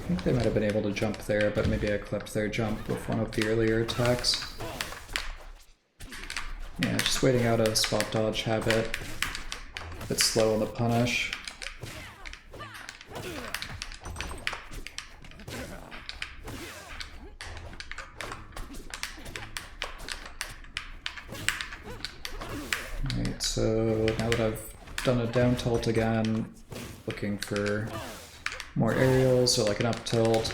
I think they might have been able to jump there, but maybe I clipped their jump with one of the earlier attacks. Yeah, just waiting out a spot dodge habit. A bit slow on the punish. Alright, so now that I've done a down tilt again, looking for more aerials or like an up tilt.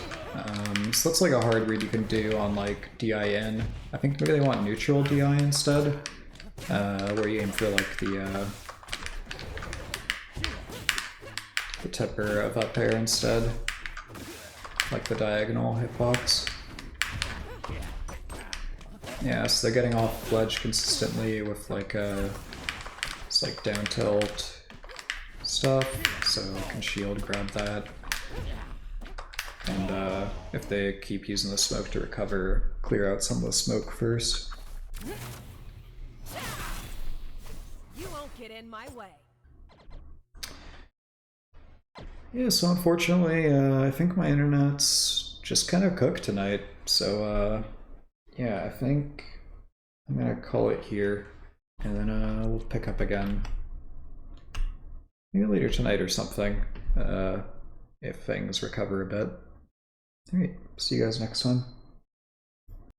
So that's like a hard read you can do on like DI in. I think maybe they want neutral DI instead, where you aim for like the tipper of up air instead, like the diagonal hitbox. Yeah, so they're getting off ledge consistently with like it's like down tilt stuff, so I can shield grab that. And if they keep using the smoke to recover, clear out some of the smoke first. You won't get in my way. Yeah, so unfortunately, I think my internet's just kind of cooked tonight. So yeah, I think I'm gonna call it here, and then we'll pick up again maybe later tonight or something, if things recover a bit. Alright, see you guys next time.